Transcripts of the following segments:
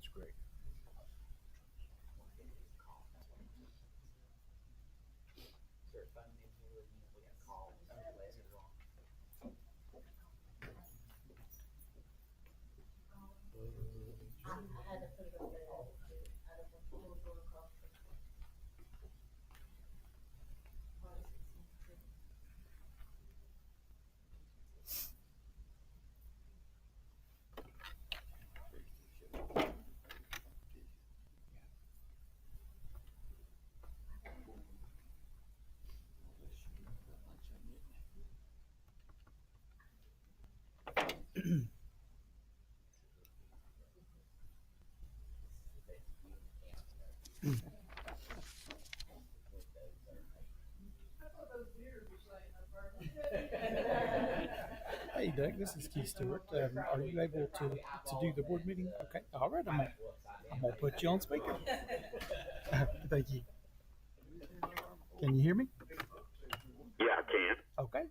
That's great. Is there a phone in here? We got calls. I had to put it on there. I don't want people to go across. Hey, Doug, this is Keith Stewart. Are you able to do the board meeting? Okay. All right. I'm gonna put you on speaker. Thank you. Can you hear me? Yeah, I can. Okay.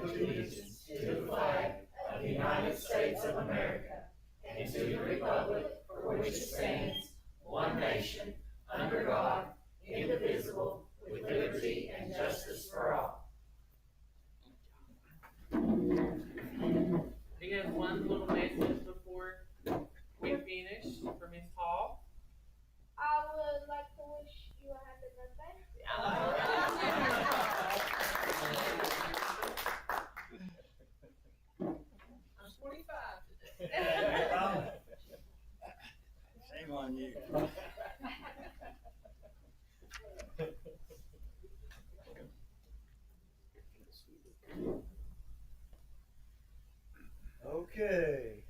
Allegiance to the flag of the United States of America and to the republic for which it stands, one nation, under God, indivisible, with liberty and justice for all. We have one little message before we finish for Miss Hall. I would like to wish you a happy birthday. I'm 25 today. Shame on you. Okay.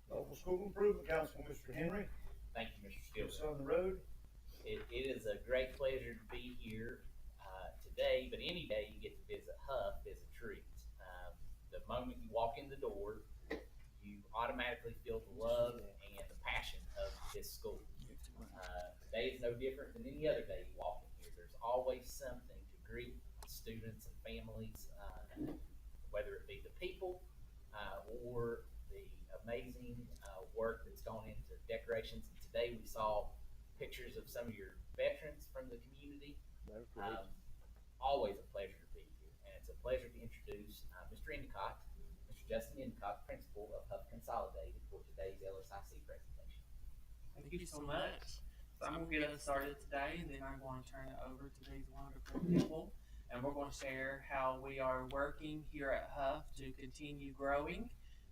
Local School Improvement Council, Mr. Henry. Thank you, Mr. What's Steele. on the road? It is a great pleasure to be here today, but any day you get to visit Huff is a treat. The moment you walk in the door, you automatically feel the love and the passion of this school. Today is no different than any other day you walk in here. There's always something to greet students and families, whether it be the people or the amazing work that's gone into decorations. And today we saw pictures of some of your veterans from the community. Always a pleasure to be here, and it's a pleasure to introduce Mr. Endicott, Mr. Justin Endicott, principal of Huff Consolidated, for today's LSIC presentation. Thank you so much. So I'm going to get us started today, and then I'm going to turn it over to these wonderful people, and we're going to share how we are working here at Huff to continue growing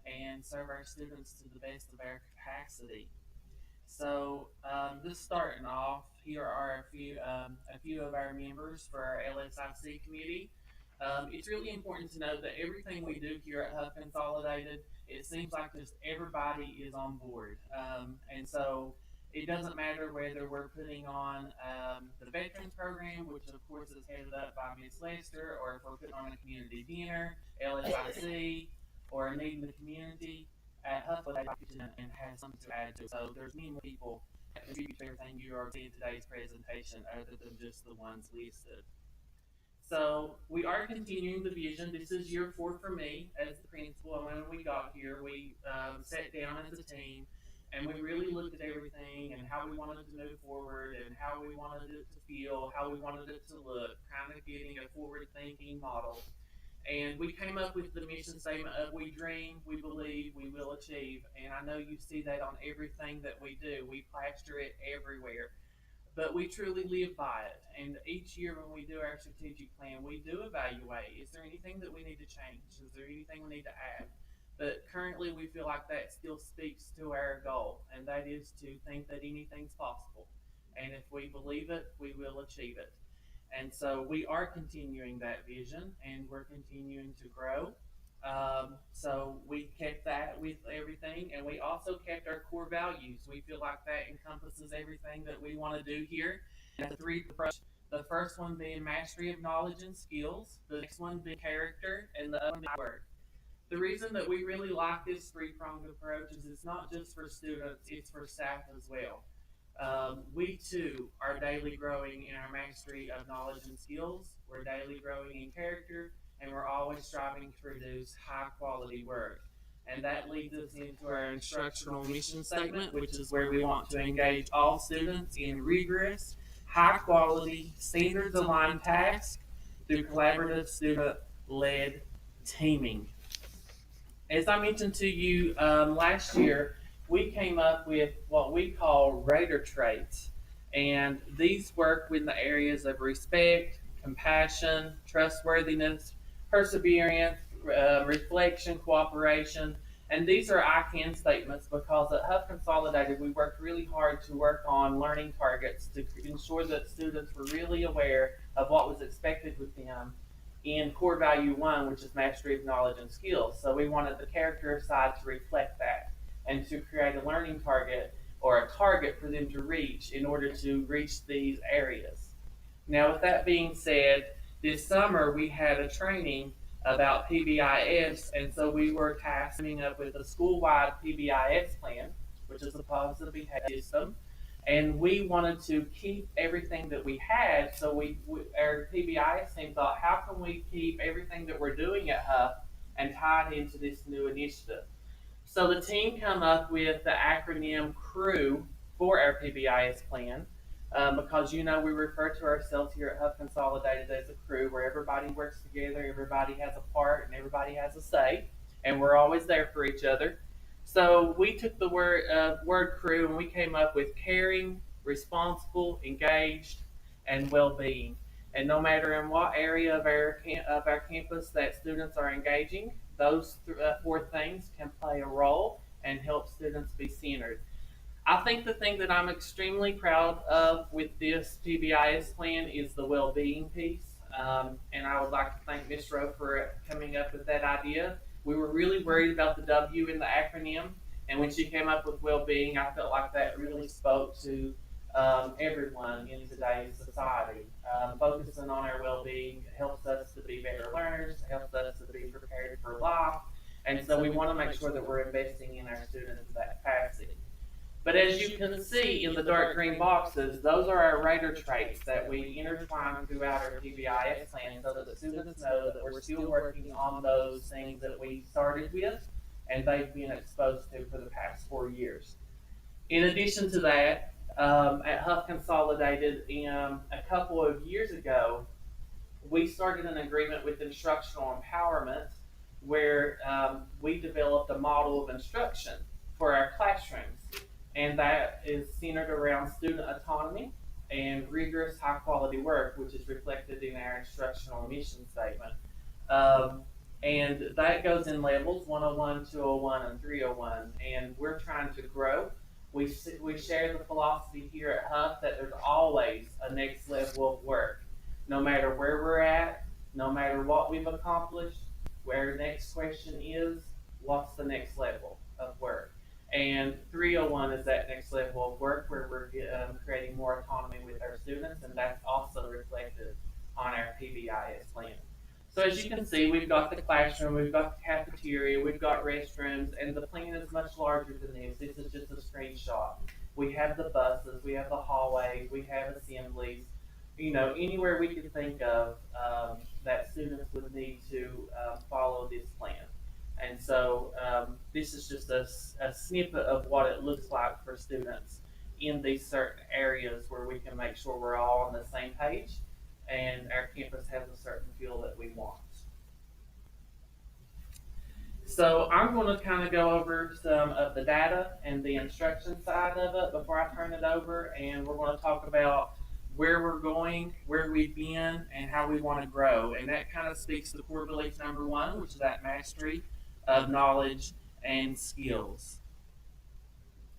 and serve our students to the best of our capacity. So just starting off, here are a few of our members for our LSIC committee. It's really important to note that everything we do here at Huff Consolidated, it seems like just everybody is on board. And so it doesn't matter whether we're putting on the Veterans Program, which of course is headed up by Ms. Lester, or if we're putting on a community dinner, LSIC, or a need in the community. At Huff and has something to add to it. So there's many more people that contribute to everything you are seeing in today's presentation other than just the ones listed. So we are continuing the vision. This is year 4 for me as the principal. And when we got here, we sat down as a team and we really looked at everything and how we wanted to move forward and how we wanted it to feel, how we wanted it to look, kind of getting a forward-thinking model. And we came up with the mission statement of we dream, we believe, we will achieve. And I know you see that on everything that we do. We plaster it everywhere. But we truly live by it. And each year when we do our strategic plan, we do evaluate. Is there anything that we need to change? Is there anything we need to add? But currently we feel like that still speaks to our goal. And that is to think that anything's possible. And if we believe it, we will achieve it. And so we are continuing that vision and we're continuing to grow. So we kept that with everything, and we also kept our core values. We feel like that encompasses everything that we want to do here. And the 3 approach, the first one being mastery of knowledge and skills, the next one being character, and the other one being work. The reason that we really like this 3-pronged approach is it's not just for students, it's for staff as well. We too are daily growing in our mastery of knowledge and skills. We're daily growing in character, and we're always striving to produce high quality work. And that leads us into our instructional mission statement, which is where we want to engage all students in rigorous, high quality, standards aligned tasks through collaborative student led teaming. As I mentioned to you last year, we came up with what we call Raider traits. And these work in the areas of respect, compassion, trustworthiness, perseverance, reflection, cooperation. And these are I can statements because at Huff Consolidated, we worked really hard to work on learning targets to ensure that students were really aware of what was expected with them in core value one, which is mastery of knowledge and skills. So we wanted the character side to reflect that and to create a learning target or a target for them to reach in order to reach these areas. Now, with that being said, this summer we had a training about PBIS, and so we were tasked coming up with a school-wide PBIS plan, which is a positive behavior system, and we wanted to keep everything that we had. So our PBIS team thought, how can we keep everything that we're doing at Huff and tie it into this new initiative? So the team come up with the acronym CREW for our PBIS plan. Because we refer to ourselves here at Huff Consolidated as a crew where everybody works together, everybody has a part, and everybody has a say, and we're always there for each other. So we took the word crew and we came up with caring, responsible, engaged, and well-being. And no matter in what area of our campus that students are engaging, those four things can play a role and help students be centered. I think the thing that I'm extremely proud of with this PBIS plan is the well-being piece. And I would like to thank Ms. Rowe for coming up with that idea. We were really worried about the W in the acronym, and when she came up with well-being, I felt like that really spoke to everyone in today's society. Focusing on our well-being helps us to be better learners, helps us to be prepared for life, and so we want to make sure that we're investing in our students to that capacity. But as you can see in the dark green boxes, those are our Raider traits that we intertwine throughout our PBIS plan so that the students know that we're still working on those things that we started with and they've been exposed to for the past 4 years. In addition to that, at Huff Consolidated, a couple of years ago, we started an agreement with Instructional Empowerment where we developed a model of instruction for our classrooms. And that is centered around student autonomy and rigorous high quality work, which is reflected in our instructional mission statement. And that goes in levels 101, 201, and 301. And we're trying to grow. We share the philosophy here at Huff that there's always a next level of work. No matter where we're at, no matter what we've accomplished, where the next question is, what's the next level of work? And 301 is that next level of work where we're creating more autonomy with our students, and that's also reflected on our PBIS plan. So as you can see, we've got the classroom, we've got the cafeteria, we've got restrooms, and the plan is much larger than this. This is just a screenshot. We have the buses, we have the hallways, we have assemblies, anywhere we can think of that students would need to follow this plan. And so this is just a snippet of what it looks like for students in these certain areas where we can make sure we're all on the same page and our campus has a certain feel that we want. So I'm going to kind of go over some of the data and the instruction side of it before I turn it over, and we're going to talk about where we're going, where we've been, and how we want to grow. And that kind of speaks to core belief number one, which is that mastery of knowledge and skills.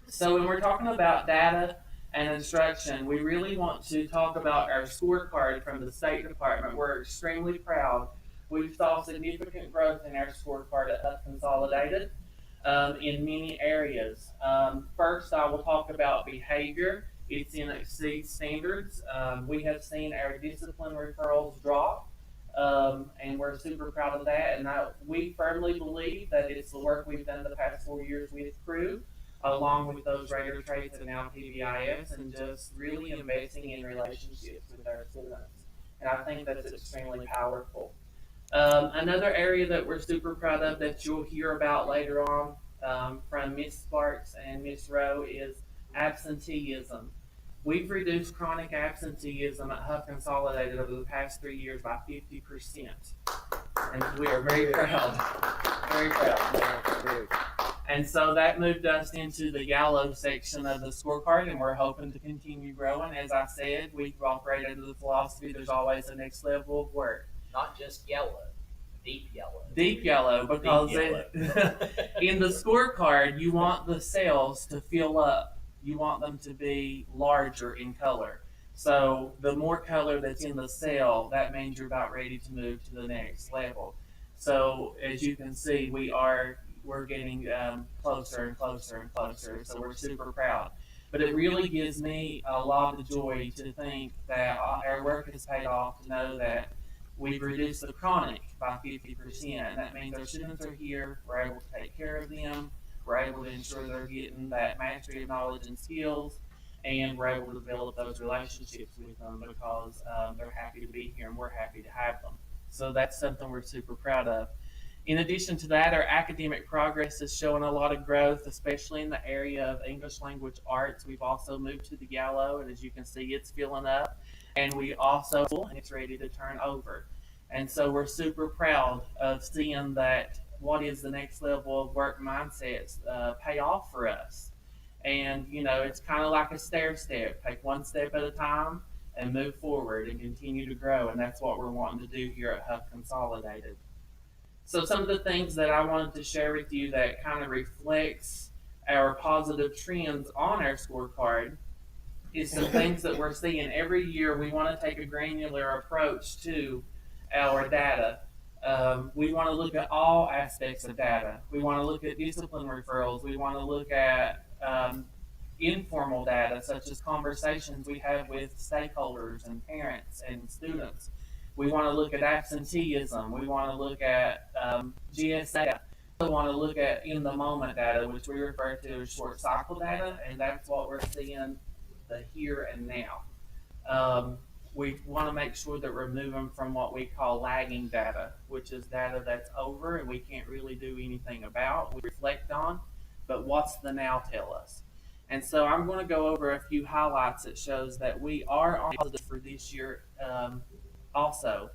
So when we're talking about data and instruction, we really want to talk about our scorecard from the State Department. We're extremely proud. We saw significant growth in our scorecard at Huff Consolidated in many areas. First, I will talk about behavior. It's in exceed standards. We have seen our discipline referrals drop. And we're super proud of that. And we firmly believe that it's the work we've done the past 4 years with CREW along with those greater traits and now PBIS, and just really investing in relationships with our students. And I think that's extremely powerful. Another area that we're super proud of that you'll hear about later on from Miss Sparks and Miss Rowe is absenteeism. We've reduced chronic absenteeism at Huff Consolidated over the past 3 years by 50%. And we are very proud. Very proud. And so that moved us into the yellow section of the scorecard, and we're hoping to continue growing. As I said, we operate under the philosophy there's always a next level of work. Not just yellow, deep yellow. Deep yellow, because Deep yellow. in the scorecard, you want the cells to fill up. You want them to be larger in color. So the more color that's in the cell, that means you're about ready to move to the next level. So as you can see, we're getting closer and closer and closer. So we're super proud. But it really gives me a lot of joy to think that our work has paid off, to know that we've reduced the chronic by 50%. That means our students are here, we're able to take care of them, we're able to ensure they're getting that mastery of knowledge and skills, and we're able to develop those relationships with them because they're happy to be here and we're happy to have them. So that's something we're super proud of. In addition to that, our academic progress is showing a lot of growth, especially in the area of English language arts. We've also moved to the yellow, and as you can see, it's filling up. And we also, and it's ready to turn over. And so we're super proud of seeing that what is the next level of work mindsets pay off for us. And, you know, it's kind of like a stair step. Take one step at a time and move forward and continue to grow. And that's what we're wanting to do here at Huff Consolidated. So some of the things that I wanted to share with you that kind of reflects our positive trends on our scorecard is some things that we're seeing every year. We want to take a granular approach to our data. We want to look at all aspects of data. We want to look at discipline referrals. We want to look at informal data, such as conversations we have with stakeholders and parents and students. We want to look at absenteeism. We want to look at GSA. We want to look at in the moment data, which we refer to as short cycle data, and that's what we're seeing the here and now. We want to make sure that we're moving from what we call lagging data, which is data that's over and we can't really do anything about, we reflect on, but what's the now tell us? And so I'm going to go over a few highlights that shows that we are on positive for this year also.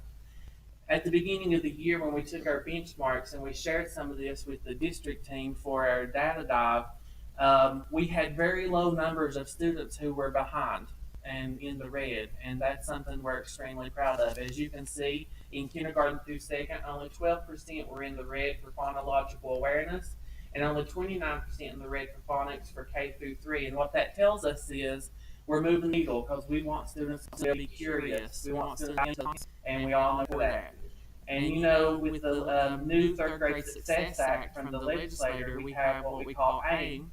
At the beginning of the year when we took our benchmarks and we shared some of this with the district team for our data dive, we had very low numbers of students who were behind and in the red, and that's something we're extremely proud of. As you can see, in kindergarten through second, only 12% were in the red for phonological awareness, and only 29% in the red for phonics for K through 3. And what that tells us is we're moving the needle because we want students to be curious. We want students to, and we all know that. And you know, with the new third grade success act from the legislator, we have what we call AIM,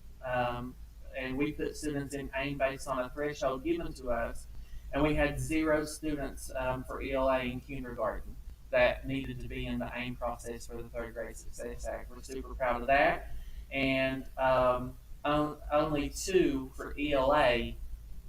and we put students in AIM based on a threshold given to us, and we had 0 students for ELA in kindergarten that needed to be in the AIM process for the third grade success act. We're super proud of that, and only 2 for ELA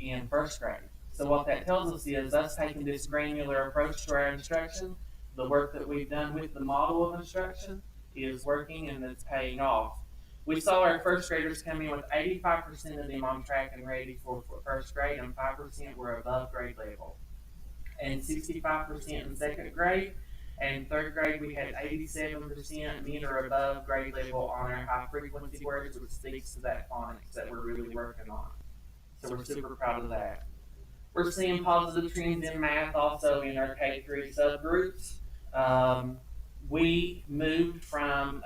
in first grade. So what that tells us is us taking this granular approach to our instruction, the work that we've done with the model of instruction is working and it's paying off. We saw our first graders come in with 85% of them on track and ready for first grade, and 5% were above grade level. And 65% in second grade, and third grade we had 87% meet or above grade level on our high frequency words, which speaks to that phonics that we're really working on. So we're super proud of that. We're seeing positive trends in math also in our K-3 subgroups. We moved from,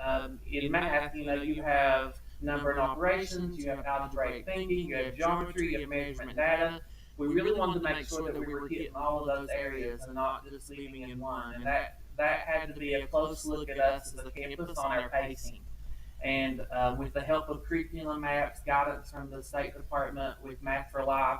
in math, you know, you have number and operations, you have algebraic thinking, you have geometry, you have measurement data. We really wanted to make sure that we were hitting all of those areas and not just leaving in one. And that had to be a close look at us as a campus on our pacing. And with the help of curriculum maps, guidance from the State Department with Math for Life,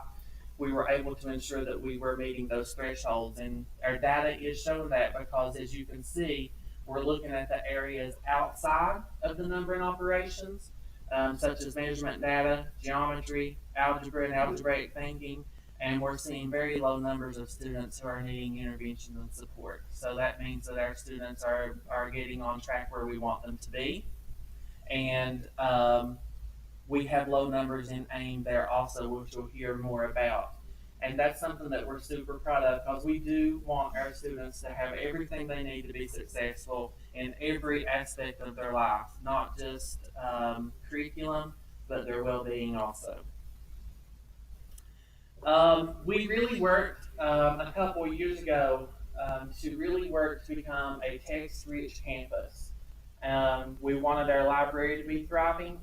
we were able to ensure that we were meeting those thresholds. And our data is showing that because, as you can see, we're looking at the areas outside of the number and operations, such as measurement data, geometry, algebra, and algebraic thinking. And we're seeing very low numbers of students who are needing intervention and support. So that means that our students are getting on track where we want them to be. And we have low numbers in AIM there also, which we'll hear more about. And that's something that we're super proud of, because we do want our students to have everything they need to be successful in every aspect of their life, not just curriculum, but their well-being also. We really worked a couple of years ago to really work to become a text-rich campus. We wanted our library to be thriving.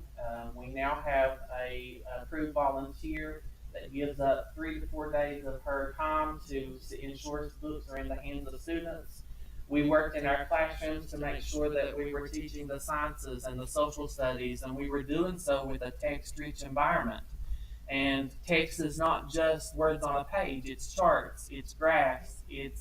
We now have a approved volunteer that gives up 3 to 4 days of her time to ensure books are in the hands of students. We worked in our classrooms to make sure that we were teaching the sciences and the social studies, and we were doing so with a text-rich environment. And text is not just words on a page, it's charts, it's graphs, it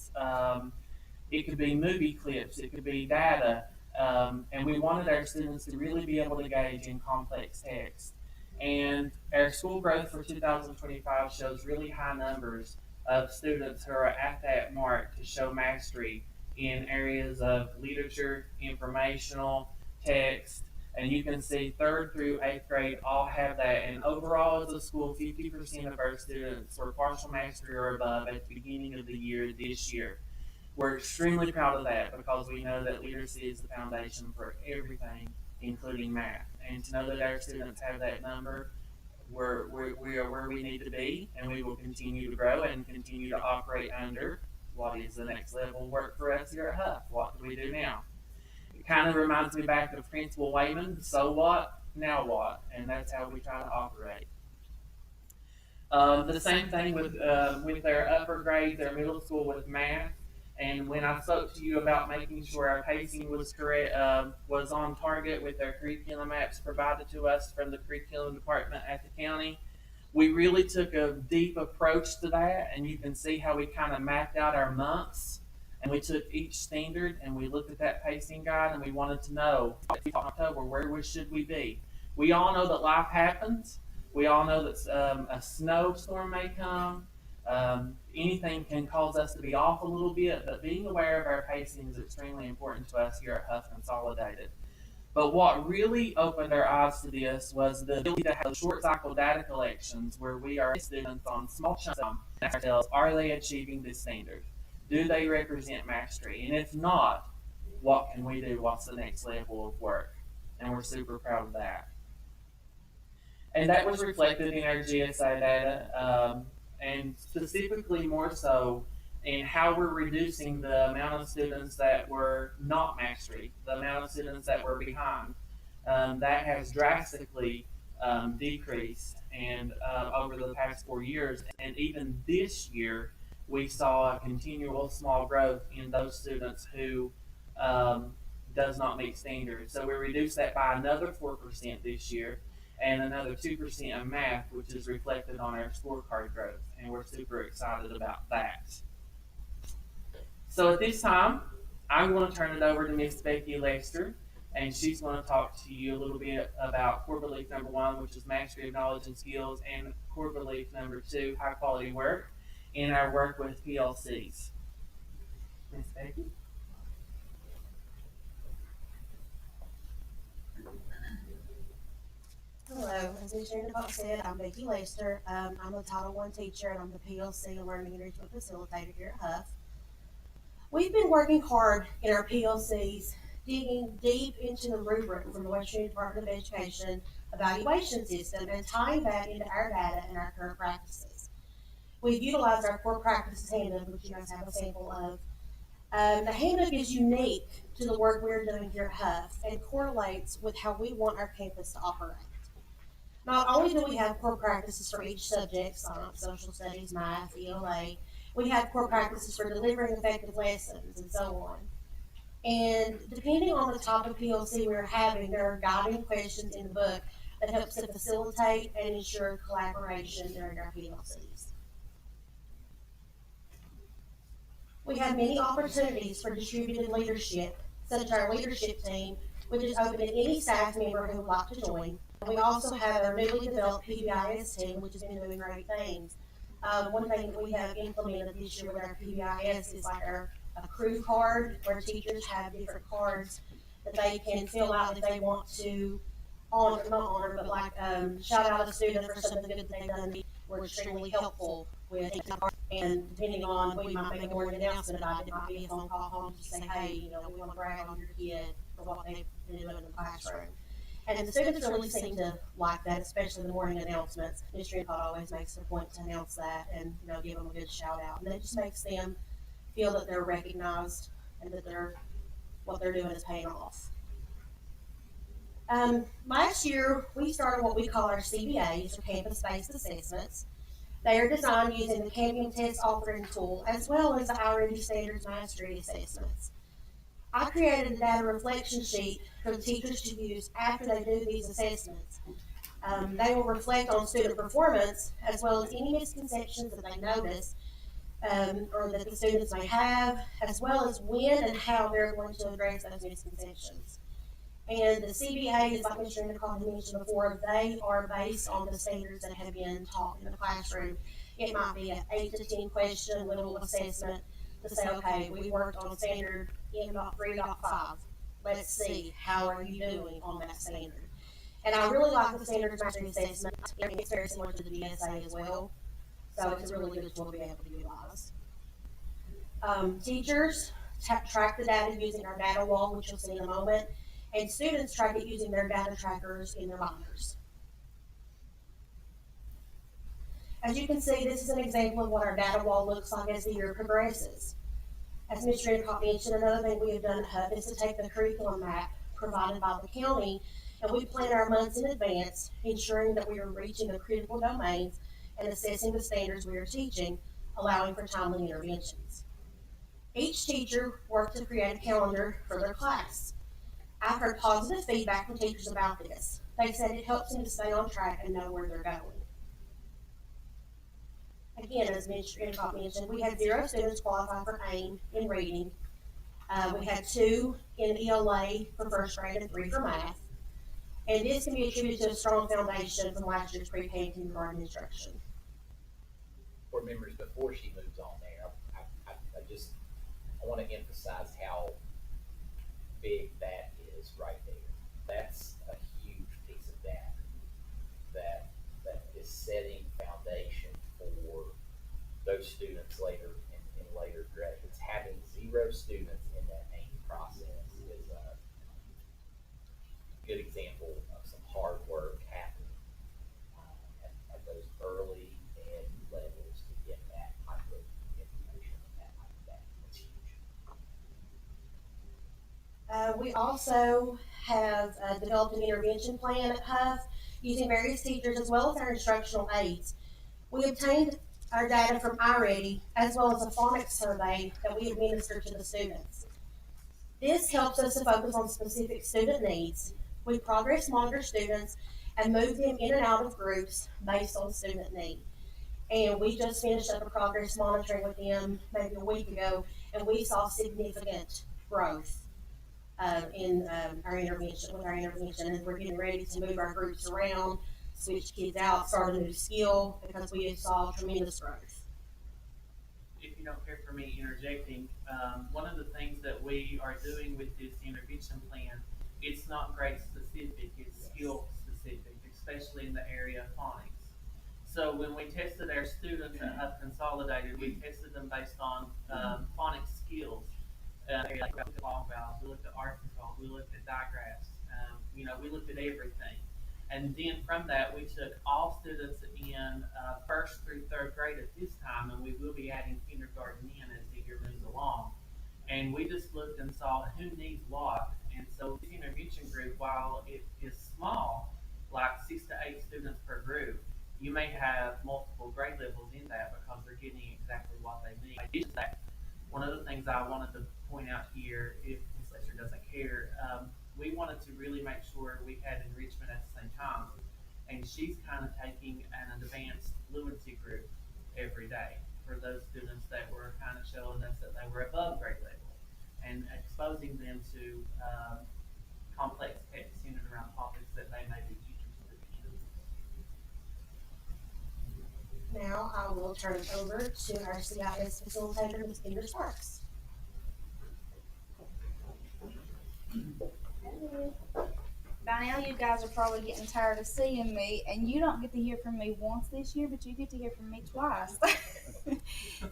could be movie clips, it could be data, and we wanted our students to really be able to engage in complex text. And our school growth for 2025 shows really high numbers of students who are at that mark to show mastery in areas of literature, informational, text, and you can see 3rd through 8th grade all have that. And overall as a school, 50% of our students were partial mastery or above at the beginning of the year this year. We're extremely proud of that because we know that literacy is the foundation for everything, including math. And to know that our students have that number, we are where we need to be, and we will continue to grow and continue to operate under what is the next level work for us here at Huff. What do we do now? It kind of reminds me back of Principal Wayman, so what, now what? And that's how we try to operate. The same thing with their upper grades, their middle school with math. And when I spoke to you about making sure our pacing was correct, was on target with our curriculum maps provided to us from the curriculum department at the county, we really took a deep approach to that. And you can see how we kind of mapped out our months. And we took each standard and we looked at that pacing guide, and we wanted to know, in October, where should we be? We all know that life happens. We all know that a snowstorm may come. Anything can cause us to be off a little bit, but being aware of our pacing is extremely important to us here at Huff Consolidated. But what really opened our eyes to this was the ability to have short cycle data collections where we are students on small chunks of ourselves. Are they achieving this standard? Do they represent mastery? And if not, what can we do? What's the next level of work? And we're super proud of that. And that was reflected in our GSA data, and specifically more so in how we're reducing the amount of students that were not mastery, the amount of students that were behind. That has drastically decreased and over the past 4 years. And even this year, we saw a continual small growth in those students who does not meet standards. So we reduced that by another 4% this year, and another 2% in math, which is reflected on our scorecard growth, and we're super excited about that. So at this time, I'm going to turn it over to Miss Becky Lester, and she's going to talk to you a little bit about core belief number 1, which is mastery of knowledge and skills, and core belief number 2, high quality work, in our work with PLCs. Miss Becky? Hello, as Ms. Jennifer said, I'm Becky Lester. I'm a Title I teacher, and I'm the PLC and Learning Enrichment Facilitator here at Huff. We've been working hard in our PLCs, digging deep into the rubric from the Western Department of Education evaluation system and tying that into our data and our current practices. We've utilized our core practices handbook, which you guys have a sample of. The handbook is unique to the work we're doing here at Huff and correlates with how we want our campus to operate. Not only do we have core practices for each subject, science, social studies, math, ELA, we have core practices for delivering effective lessons and so on. And depending on the type of PLC we're having, there are guiding questions in the book that helps to facilitate and ensure collaboration during our PLCs. We have many opportunities for distributed leadership, such as our leadership team, which is open to any staff member who would like to join. We also have our newly developed PBIS team, which has been doing great things. One thing that we have implemented this year with our PBIS is like a crew card, where teachers have different cards that they can fill out if they want to honor, not honor, but like shout out a student for something good that they've done. We're extremely helpful with, and depending on, we might make a morning announcement about it. It might be a phone call home to say, hey, you know, we want to brag on your kid for what they've been doing in the classroom. And the students really seem to like that, especially the morning announcements. Mr. Incott always makes a point to announce that and, you know, give them a good shout out. And it just makes them feel that they're recognized and that what they're doing is paying off. Last year, we started what we call our CBAs, or campus-based assessments. They are designed using the Cambium test authoring tool, as well as the Already Standards Mastery assessments. I created a data reflection sheet for the teachers to use after they do these assessments. They will reflect on student performance, as well as any misconceptions that they notice, or that the students may have, as well as when and how they're going to address those misconceptions. And the CBAs, like Mr. Endicott mentioned before, they are based on the standards that have been taught in the classroom. It might be an 8 to 10 question little assessment to say, okay, we worked on standard M.3.5. Let's see, how are you doing on that standard? And I really like the standards mastery assessment. It's very similar to the DSA as well. So it's a really good tool to be able to utilize. Teachers track the data using our data wall, which you'll see in a moment, and students track it using their data trackers in their binders. As you can see, this is an example of what our data wall looks like as the year progresses. As Mr. Endicott mentioned, another thing we have done at HUB is to take the curriculum map provided by the county, and we plan our months in advance, ensuring that we are reaching the critical domains and assessing the standards we are teaching, allowing for timely interventions. Each teacher worked to create a calendar for their class. I've heard positive feedback from teachers about this. They said it helps them to stay on track and know where they're going. Again, as Mr. Endicott mentioned, we had 0 students qualify for AIM in reading. We had 2 in ELA for first grade and 3 for math. And this can be attributed to a strong foundation from last year's pre-K and kindergarten instruction. Board members, before she moves on there, I want to emphasize how big that is right there. That's a huge piece of data that is setting foundation for those students later in later grades. Having 0 students in that AIM process is a good example of some hard work happening at those early ed levels to get that type of information and that type of data. That's huge. We also have developed an intervention plan at HUF using various teachers as well as our instructional aides. We obtained our data from iReady as well as a phonics survey that we administer to the students. This helps us to focus on specific student needs. We progress monitor students and move them in and out of groups based on student need. And we just finished up a progress monitoring with them maybe a week ago, and we saw significant growth in our intervention, and we're getting ready to move our groups around, switch kids out, start a new skill, because we saw tremendous growth. If you don't care for me interjecting, one of the things that we are doing with this intervention plan, it's not grade specific, it's skill specific, especially in the area of phonics. So when we tested our students at HUB Consolidated, we tested them based on phonics skills. We looked at long vowels, we looked at art control, we looked at digraphs, we looked at everything. And then from that, we took all students in 1st through 3rd grade at this time, and we will be adding kindergarten in as the year moves along. And we just looked and saw who needs what. And so this intervention group, while it is small, like 6 to 8 students per group, you may have multiple grade levels in that because they're getting exactly what they need. One of the things I wanted to point out here, if Ms. Lester doesn't care, we wanted to really make sure we had enrichment at the same time. And she's kind of taking an advanced fluency group every day for those students that were kind of showing us that they were above grade level and exposing them to complex texts centered around topics that they may be interested will turn it over to our CIS facilitator, Ms. Kendra Sparks. By now, you guys are probably getting tired of seeing me, and you don't get to hear from me once this year, but you get to hear from me twice.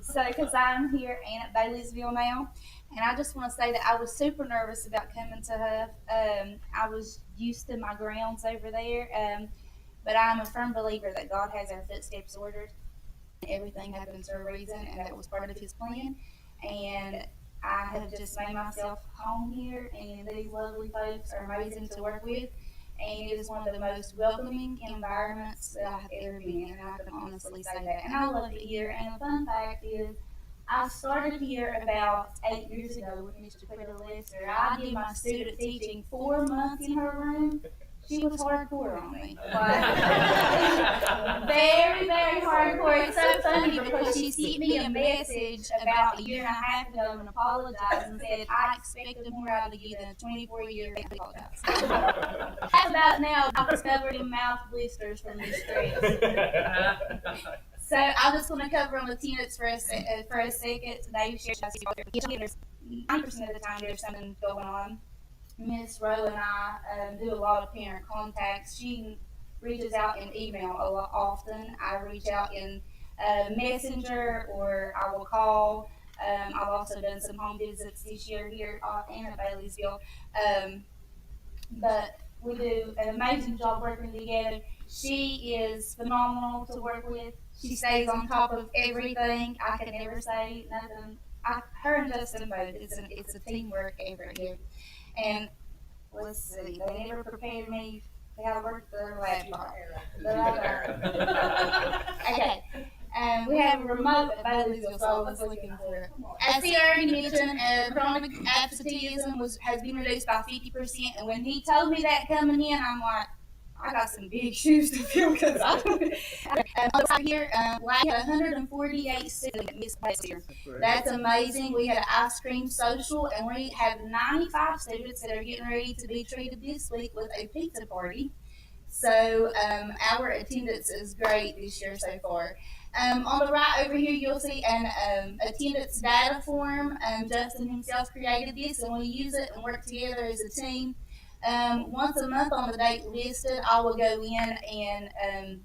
So, because I'm here and at Baileysville now, and I just want to say that I was super nervous about coming to Huff. I was used to my grounds over there, but I'm a firm believer that God has our footsteps ordered. Everything happens for a reason, and that was part of His plan. And I have just made myself home here, and these lovely folks are amazing to work with. And it is one of the most welcoming environments that I have ever been in, and I can honestly say that. And I love it here. And the fun fact is, I started here about 8 years ago with Mr. Quitter Lester. I did my student teaching 4 months in her room. She was hardcore on me. Like, very, very hardcore. It's so funny because she sent me a message about a year and a half ago and apologized and said, I expected more out of you than a 24-year apologize. How about now? I was covered in mouth blisters from the stress. So I'm just going to cover on attendance for a second. Today, 90% of the time there's something going on. Miss Rowe and I do a lot of parent contacts. She reaches out in email a lot often. I reach out in Messenger, or I will call. I've also done some home visits this year here and at Baileysville. But we do an amazing job working together. She is phenomenal to work with. She stays on top of everything. I can never say nothing. Her and Justin both. It's a teamwork effort here. And let's see, they never prepared me how to work their laptop. Okay. We have a remote at Baileysville, so I was looking for it. As he already mentioned, chronic absenteeism has been reduced by 50%, and when he told me that coming in, I'm like, I got some big shoes to fill because I don't. Over here, we had 148 students misplaced here. That's amazing. We had an ice cream social, and we have 95 students that are getting ready to be treated this week with a pizza party. So our attendance is great this year so far. On the right over here, you'll see an attendance data form. Justin himself created this, and we use it and work together as a team. Once a month on the date listed, I will go in and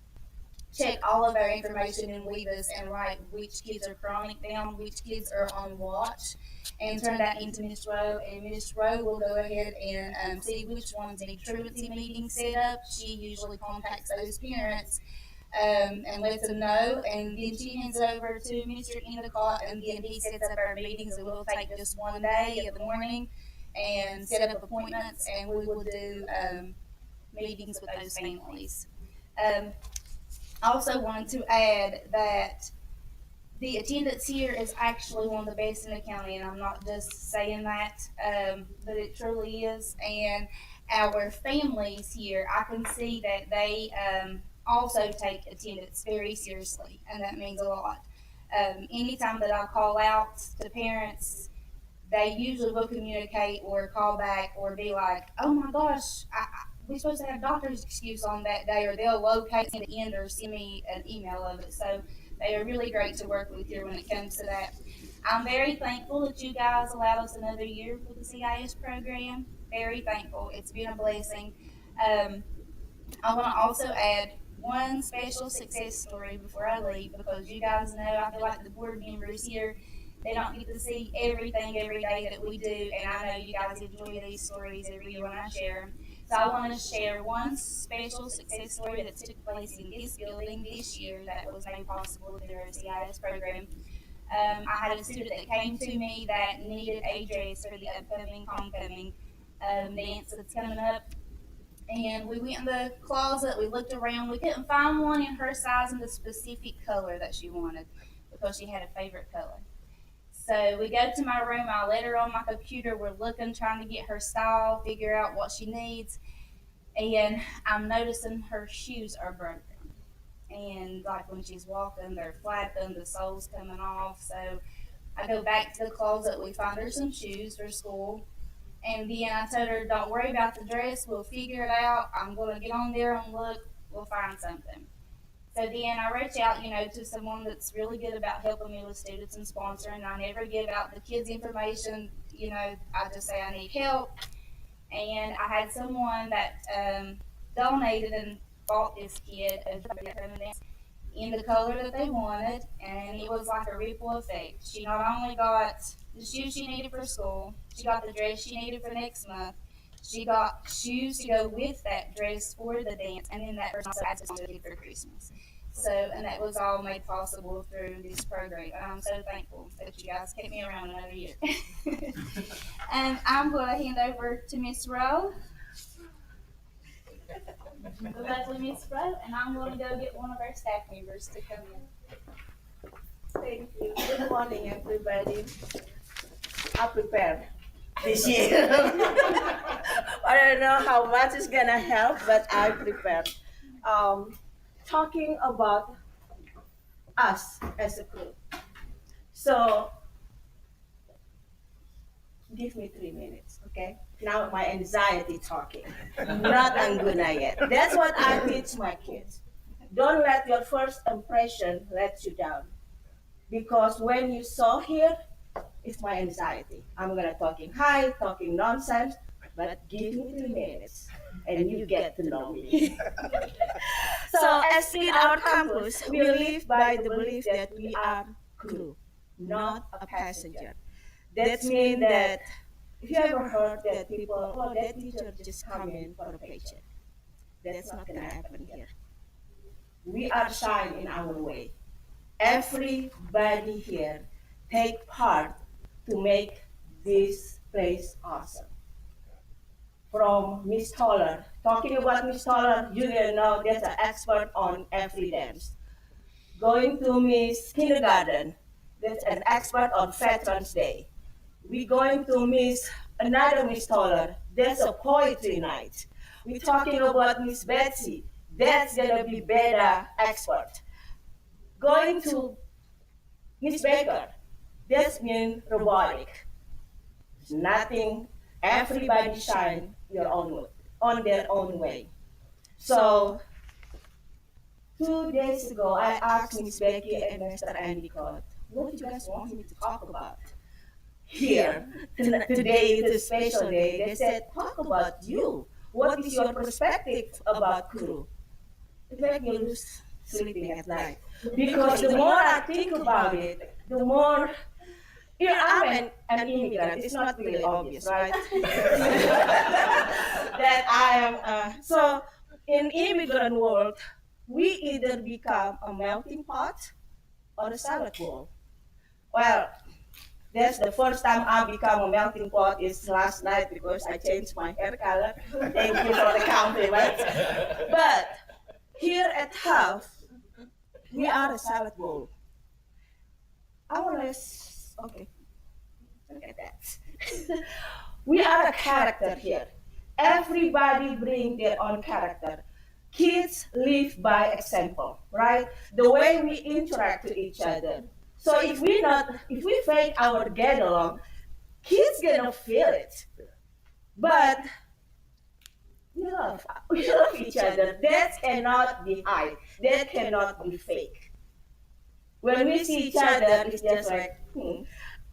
check all of our information in Weavis and write which kids are chronic down, which kids are on watch, and turn that into Miss Rowe. And Miss Rowe will go ahead and see which ones need truancy meetings set up. She usually contacts those parents and lets them know, and then she hands it over to Mr. Endicott, and then he sets up our meetings, and we'll take just one day in the morning and set up appointments, and we will do meetings with those families. I also wanted to add that the attendance here is actually one of the best in the county, and I'm not just saying that, but it truly is. And our families here, I can see that they also take attendance very seriously, and that means a lot. Anytime that I call out to parents, they usually will communicate or call back or be like, oh my gosh, we're supposed to have doctor's excuse on that day, or they'll locate me at the end or send me an email of it. So they are really great to work with here when it comes to that. I'm very thankful that you guys allowed us another year with the CIS program. Very thankful. It's been a blessing. I want to also add one special success story before I leave, because you guys know I feel like the board members here, they don't get to see everything every day that we do, and I know you guys enjoy these stories every year when I share them. So I want to share one special success story that took place in this building this year that was made possible through our CIS program. I had a student that came to me that needed a dress for the upcoming homecoming dance that's coming up. And we went in the closet, we looked around, we couldn't find one in her size and the specific color that she wanted, because she had a favorite color. So we go to my room, I let her on my computer, we're looking, trying to get her style, figure out what she needs, and I'm noticing her shoes are broken. And like when she's walking, they're flapping, the sole's coming off. So I go back to the closet, we find her some shoes for school. And then I told her, don't worry about the dress, we'll figure it out. I'm going to get on there and look, we'll find something. So then I reach out, to someone that's really good about helping me with students and sponsoring. I never give out the kids' information. I just say I need help. And I had someone that donated and bought this kid a dance in the color that they wanted, and it was like a ripple effect. She not only got the shoes she needed for school, she got the dress she needed for next month. She got shoes to go with that dress for the dance, and then that person also asked us to do for Christmas. So, and that was all made possible through this program. And I'm so thankful that you guys kept me around another year. And I'm going to hand over to Miss Rowe, the lovely Miss Rowe, and I'm going to go get one of our staff members to come in. Thank you. Good morning, everybody. I prepared this year. I don't know how much is gonna help, but I prepared. Talking about us as a group. So, give me 3 minutes, okay? Now my anxiety talking, not Anguna yet. That's what I teach my kids. Don't let your first impression let you down. Because when you saw here, it's my anxiety. I'm gonna talking high, talking nonsense, but give me 3 minutes and you get to know me. So as in our campus, we live by the belief that we are crew, not a passenger. That means that if you ever heard that people, oh, that teacher just come in for a paycheck, that's not gonna happen here. We are shine in our way. Everybody here take part to make this place awesome. From Miss Toller, talking about Miss Toller, you know that's an expert on every dance. Going to Miss Kindergarten, that's an expert on Veterans Day. We going to Miss another Miss Toller, that's a poetry night. We're talking about Miss Betsy, that's gonna be better expert. Going to Miss Baker, that's mean robotic. Nothing, everybody shine your own on their own way. So 2 days ago, I asked Miss Becky and Mr. Endicott, what do you guys want me to talk about? Here, today is a special day. They said, talk about you. What is your perspective about crew? It made me lose sleeping at night. Because the more I think about it, the more, I'm an immigrant. It's not really obvious, right? That I am, so in immigrant world, we either become a melting pot or a salad bowl. Well, that's the first time I become a melting pot is last night because I changed my hair color. Thank you for the compliment. But here at Huff, we are a salad bowl. I want to, okay, look at that. We are a character here. Everybody bring their own character. Kids live by example, right? The way we interact with each other. So if we fake our get along, kids gonna feel it. But we love each other. That cannot be hide. That cannot be fake. When we see each other, it's just like,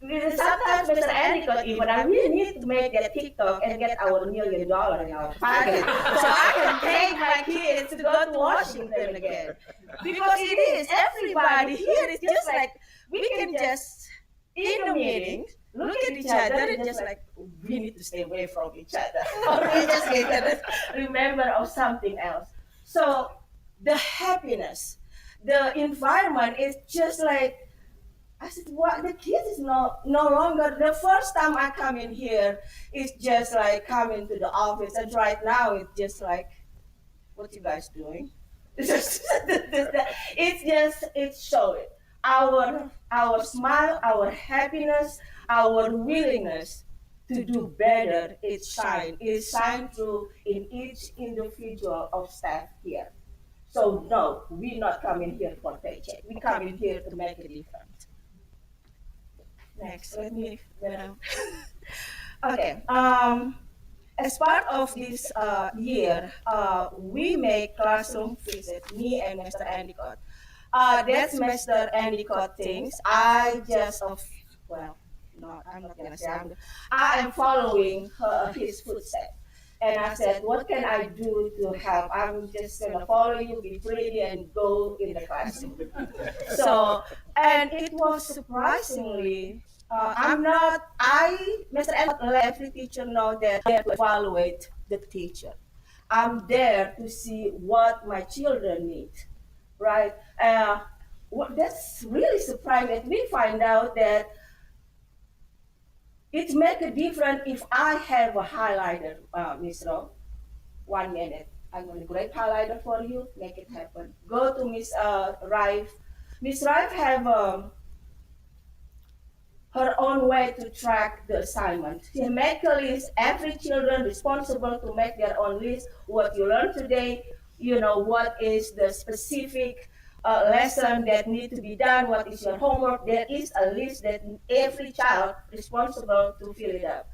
Sometimes Mr. Endicott even, I really need to make that TikTok and get our $1 million in our pocket. So I can take my kids to go to Washington again. Because it is, everybody here is just like, we can just, in a meeting, look at each other and just like, we need to stay away from each other. Or we just need to remember of something else. So the happiness, the environment is just like, I said, what? The kids is no longer, the first time I come in here, it's just like coming to the office. And right now, it's just like, what you guys doing? It's showing. Our smile, our happiness, our willingness to do better, it shine through in each individual of staff here. So no, we're not coming here for paycheck. We come in here to make a difference. Next, let me, okay. As part of this year, we make classroom visit, me and Mr. Endicott. That's Mr. Endicott thinks. I just, well, no, I'm not gonna say I am following his footsteps. And I said, what can I do to help? I'm just gonna follow you, be pretty, and go in the classroom. So, and it was surprisingly, Mr. Emmett let every teacher know that I'm there to evaluate the teacher. I'm there to see what my children need, right? That's really surprising. We find out that it makes a difference if I have a highlighter, Miss Ro. 1 minute. I'm going to grab highlighter for you, make it happen. Go to Miss Rife. Miss Rife have her own way to track the assignment. She make a list, every children responsible to make their own list, what you learned today, what is the specific lesson that need to be done, what is your homework. There is a list that every child responsible to fill it up.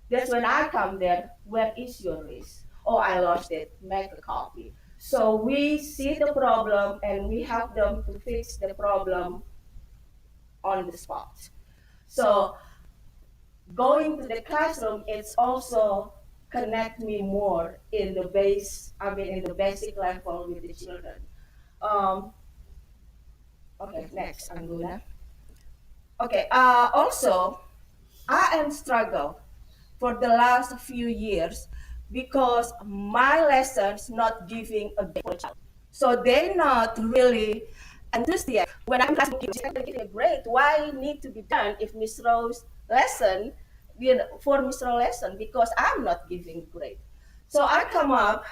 That's when I come there, where is your list? Oh, I lost it, make a copy. So we see the problem and we help them to fix the problem on the spot. So going to the classroom, it's also connect me more in the basic level with the children. Okay, next, Anguna. Okay, also, I am struggle for the last few years because my lessons not giving a grade. So they're not really enthusiastic. When I'm asking kids, I'm giving a grade. Why need to be done if Miss Rose lesson, for Miss Rose lesson, because I'm not giving grade. So I come up,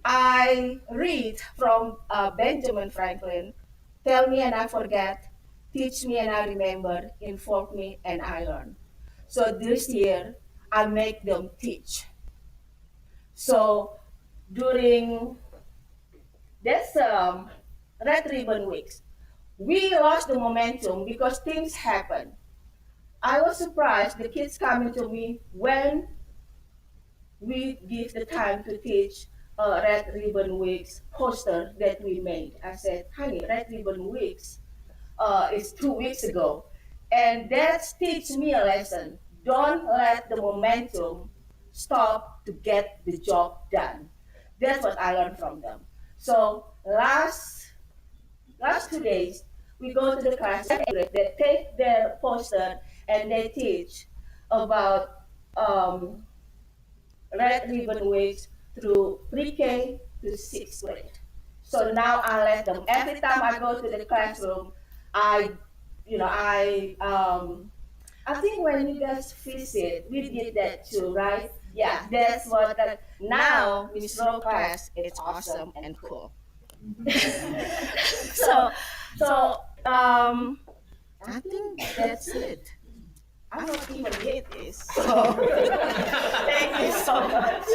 I read from Benjamin Franklin, tell me and I forget, teach me and I remember, inform me and I learn. So this year, I make them teach. So during this Red Ribbon Weeks, we lost the momentum because things happen. I was surprised the kids coming to me when we give the time to teach Red Ribbon Weeks poster that we made. I said, honey, Red Ribbon Weeks is 2 weeks ago. And that's teach me a lesson. Don't let the momentum stop to get the job done. That's what I learned from them. So last 2 days, we go to the class, they take their poster and they teach about Red Ribbon Weeks through pre-K to 6th grade. So now I let them, every time I go to the classroom, I think when you guys visit, we did that too, right? Yeah, that's what, now Miss Rowe class, it's awesome and cool. I think that's it. I'm not even hit this, so thank you so much.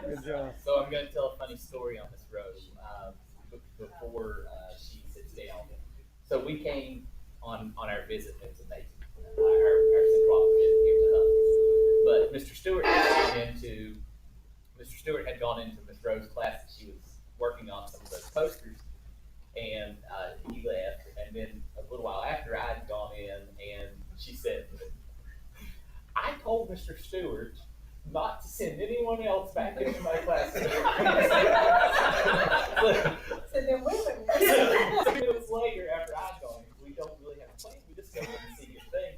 Good job. So I'm going to tell a funny story on this road before she sits down. So we came on our visit. It was amazing. Our Central visit here to us. But Mr. Stewart had gone into Miss Rowe's class and she was working on some of those posters. And he left. And then a little while after I had gone in and she said, I told Mr. Stewart not to send anyone else back into my class. So then we were 2 minutes later, after I'd gone, we don't really have a plan. We just go in and see your thing.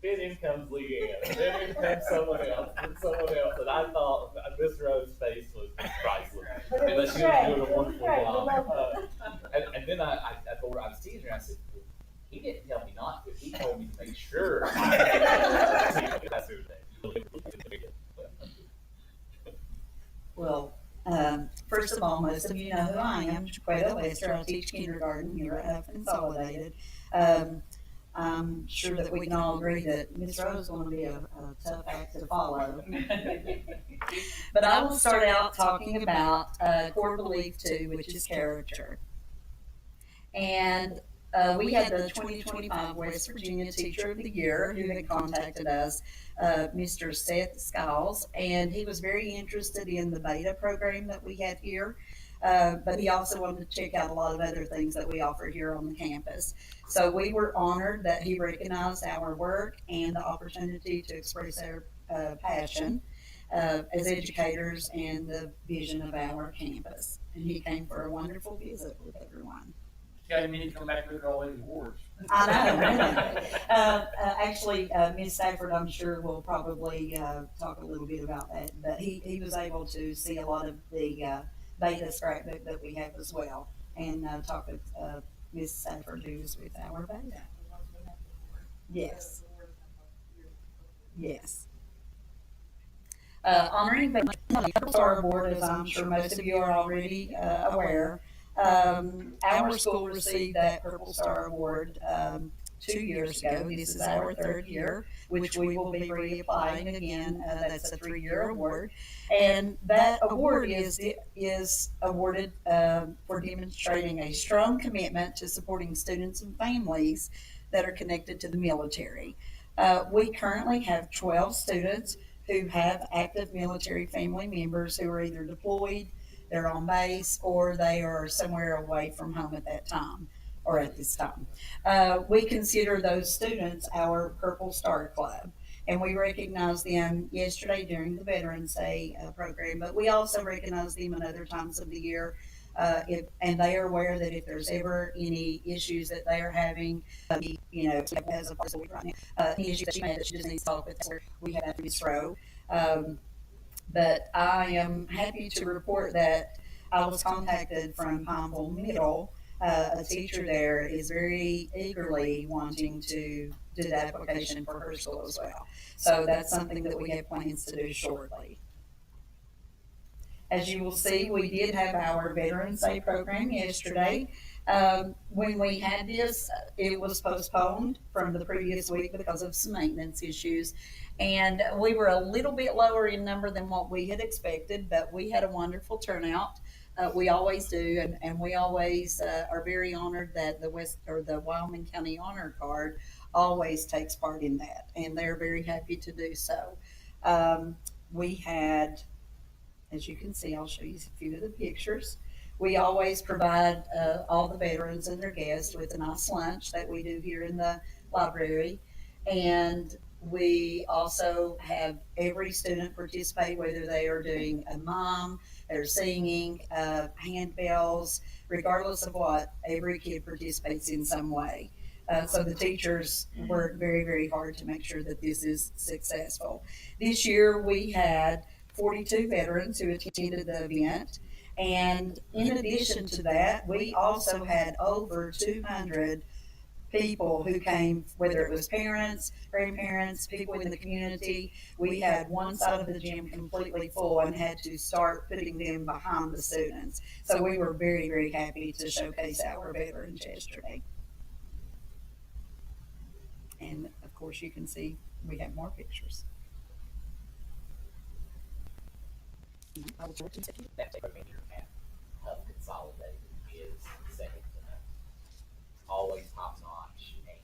Then in comes Leanne. Then in comes someone else, and someone else. And I thought Miss Rose's face was priceless. And she was doing a wonderful job. And then I told her, I was teasing her. I said, he didn't tell me not to. He told me to make sure. Well, first of all, most of you know who I am, Jaquetta Lester. I teach kindergarten here at Huff Consolidated. I'm sure that we can all agree that Ms. Rose is going to be a tough act to follow. But I will start out talking about core belief 2, which is character. And We had the 2025 West Virginia Teacher of the Year who had contacted us, Mr. Seth Skiles, and he was very interested in the beta program that we had here. But he also wanted to check out a lot of other things that we offer here on the campus. So we were honored that he recognized our work and the opportunity to express our passion as educators and the vision of our campus. And he came for a wonderful visit with everyone. Yeah, you need to come back and look at all these awards. I know, really. Actually, Ms. Stafford, I'm sure will probably talk a little bit about that. But he was able to see a lot of the beta scrapbook that we have as well, and talk with Ms. Stafford, who's with our beta. Yes. Yes. Honoring the Purple Star Award, as I'm sure most of you are already aware, our school received that Purple Star Award 2 years ago. This is our third year, which we will be reapplying again. That's a 3-year award, and that award is awarded for demonstrating a strong commitment to supporting students and families that are connected to the military. We currently have 12 students who have active military family members who are either deployed, they're on base, or they are somewhere away from home at that time or at this time. We consider those students our Purple Star Club, and we recognized them yesterday during the Veterans Day program, but we also recognize them at other times of the year. And they are aware that if there's ever any issues that they are having, as a person right now, any issues that she may have that she just needs to talk with her, we have Ms. Rowe. But I am happy to report that I was contacted from Pineville Middle. A teacher there is very eagerly wanting to do the application for her school as well. So that's something that we have plans to do shortly. As you will see, we did have our Veterans Day program yesterday. When we had this, it was postponed from the previous week because of some maintenance issues. And we were a little bit lower in number than what we had expected, but we had a wonderful turnout. We always do, and we always are very honored that the Wyoming County Honor Card always takes part in that, and they're very happy to do so. We had, as you can see, I'll show you a few of the pictures. We always provide all the veterans and their guests with a nice lunch that we do here in the library. And we also have every student participate, whether they are doing a mime, they're singing, handbells, regardless of what, every kid participates in some way. So the teachers work very, very hard to make sure that this is successful. This year we had 42 veterans who attended the event. And in addition to that, we also had over 200 people who came, whether it was parents, grandparents, people in the community. We had one side of the gym completely full and had to start putting them behind the students. So we were very, very happy to showcase our veterans yesterday. And of course, you can see we have more pictures. That program here at Hub Consolidated is second to none. Always top notch and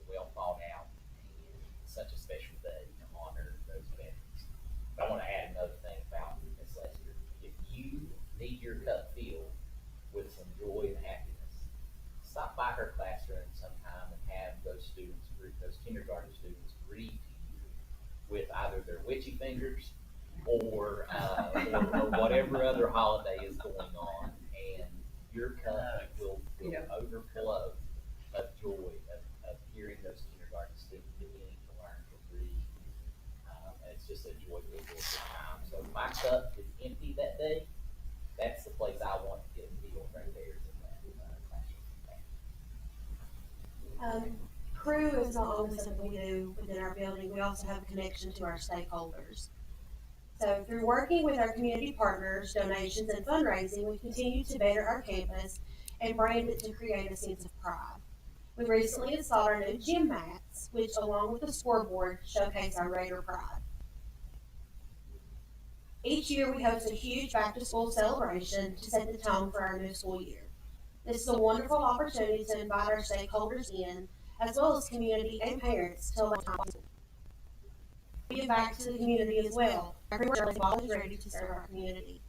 well thought out, and such a special day to honor those veterans. But I want to add another thing about Ms. Lester. If you need your cup filled with some joy and happiness, stop by her classroom sometime and have those students, those kindergarten students, read to you with either their witchy fingers or whatever other holiday is going on, and your cup will overflow of joy of hearing those kindergarten students beginning to learn to read. And it's just a joyful time. So if my cup is empty that day, that's the place I want to get filled right there is in that classroom. Crew is not only something we do within our building, we also have a connection to our stakeholders. So through working with our community partners, donations, and fundraising, we continue to better our campus and brand it to create a sense of pride. We recently installed our new gym mats, which along with the scoreboard showcase our Raider pride. Each year we host a huge back to school celebration to set the tone for our new school year. This is a wonderful opportunity to invite our stakeholders in, as well as community and parents, to allow time to give back to the community as well. Our crew is always ready to serve our community.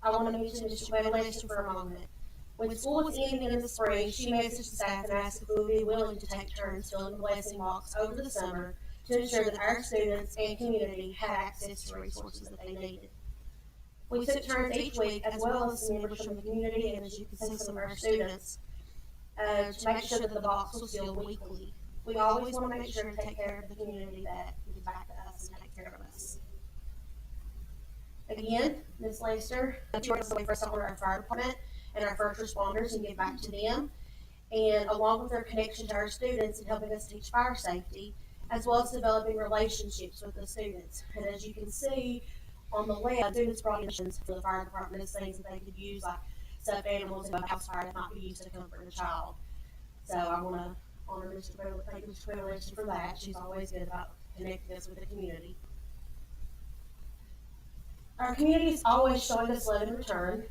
I want to mention Mr. Lester for a moment. When school was ending in the spring, she messaged the staff and asked if we would be willing to take turns filling the blessing box over the summer to ensure that our students and community had access to resources that they needed. We took turns each week, as well as members from the community, and as you can see, some of our students, to make sure that the box was filled weekly. We always want to make sure to take care of the community that gives back to us and take care of us. Again, Ms. Lester, she works away for us to honor our fire department and our first responders and give back to them, and along with their connection to our students and helping us teach fire safety, as well as developing relationships with the students. And as you can see on the left, students brought in for the fire department as things that they could use, like stuffed animals and a house fire that might be used to comfort the child. So I want to honor Mr. Quill, thank Mr. Quill for that. She's always good about connecting us with the community. Our community is always showing us love in return.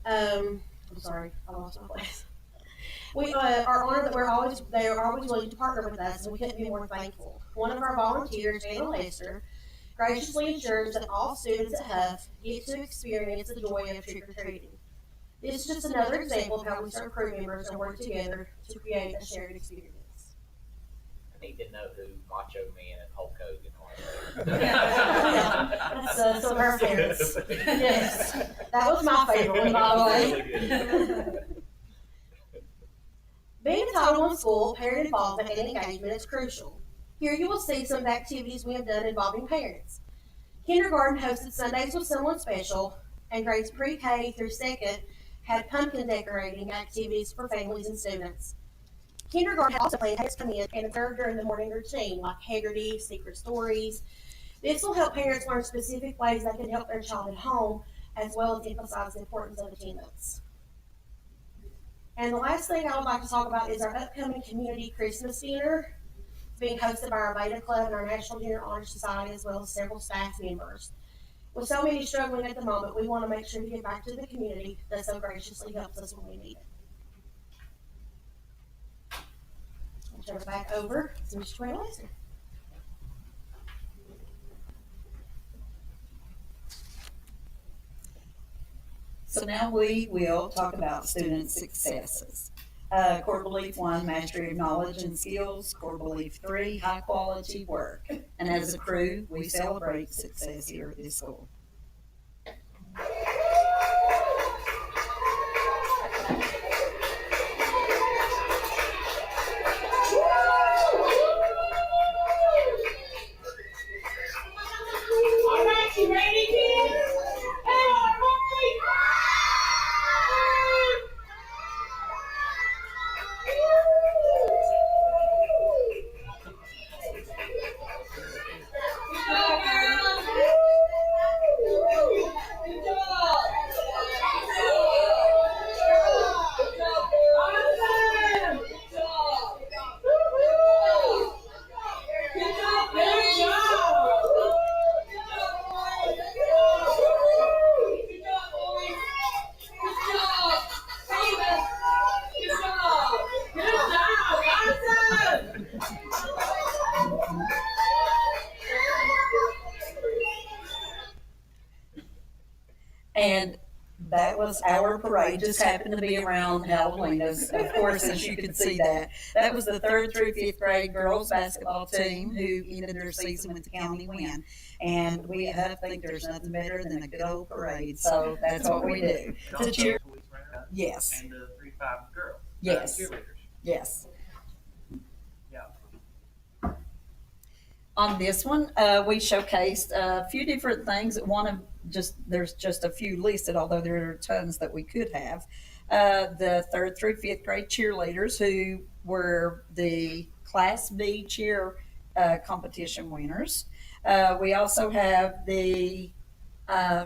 I'm sorry, I lost my place. We are honored that they are always willing to partner with us, and we couldn't be more thankful. One of our volunteers, Anna Lester, graciously ensures that all students at Huff get to experience the joy of trick-or-treating. This is just another example of how we serve crew members and work together to create a shared experience. I need to know who Macho Man and Hulk Hogan are. That's some of our favorites. Yes, that was my favorite one, by the way. Being a Title I school, parent involvement and engagement is crucial. Here you will see some of the activities we have done involving parents. Kindergarten hosted Sundays with Someone Special, and grades pre-K through 2nd had pumpkin decorating activities for families and students. Kindergarten also planned to come in and observe during the morning routine, like Haggerty, secret stories. This will help parents learn specific ways they can help their child at home, as well as emphasize the importance of attendance. And the last thing I would like to talk about is our upcoming community Christmas dinner. It's being hosted by our Beta Club and our National Junior Honor Society, as well as several staff members. With so many struggling at the moment, we want to make sure to give back to the community that so graciously helps us when we need it. I'll turn it back over to Mr. Trey Lester. So now we will talk about student successes. Core belief 1, mastery of knowledge and skills. Core belief 3, high quality work. And as a crew, we celebrate success here at this school. All right, you ready, kids? And that was our parade, just happened to be around Halloween, of course, as you can see that. That was the 3rd through 5th grade girls basketball team who ended their season with the county win. And we at Huff think there's nothing better than a good old parade, so that's what we do. To cheer. Yes. And the 3-5 girls. Yes. Cheerleaders. Yes. Yeah. On this one, we showcased a few different things. There's just a few listed, although there are tons that we could have. The 3rd through 5th grade cheerleaders who were the Class B cheer competition winners. We also have the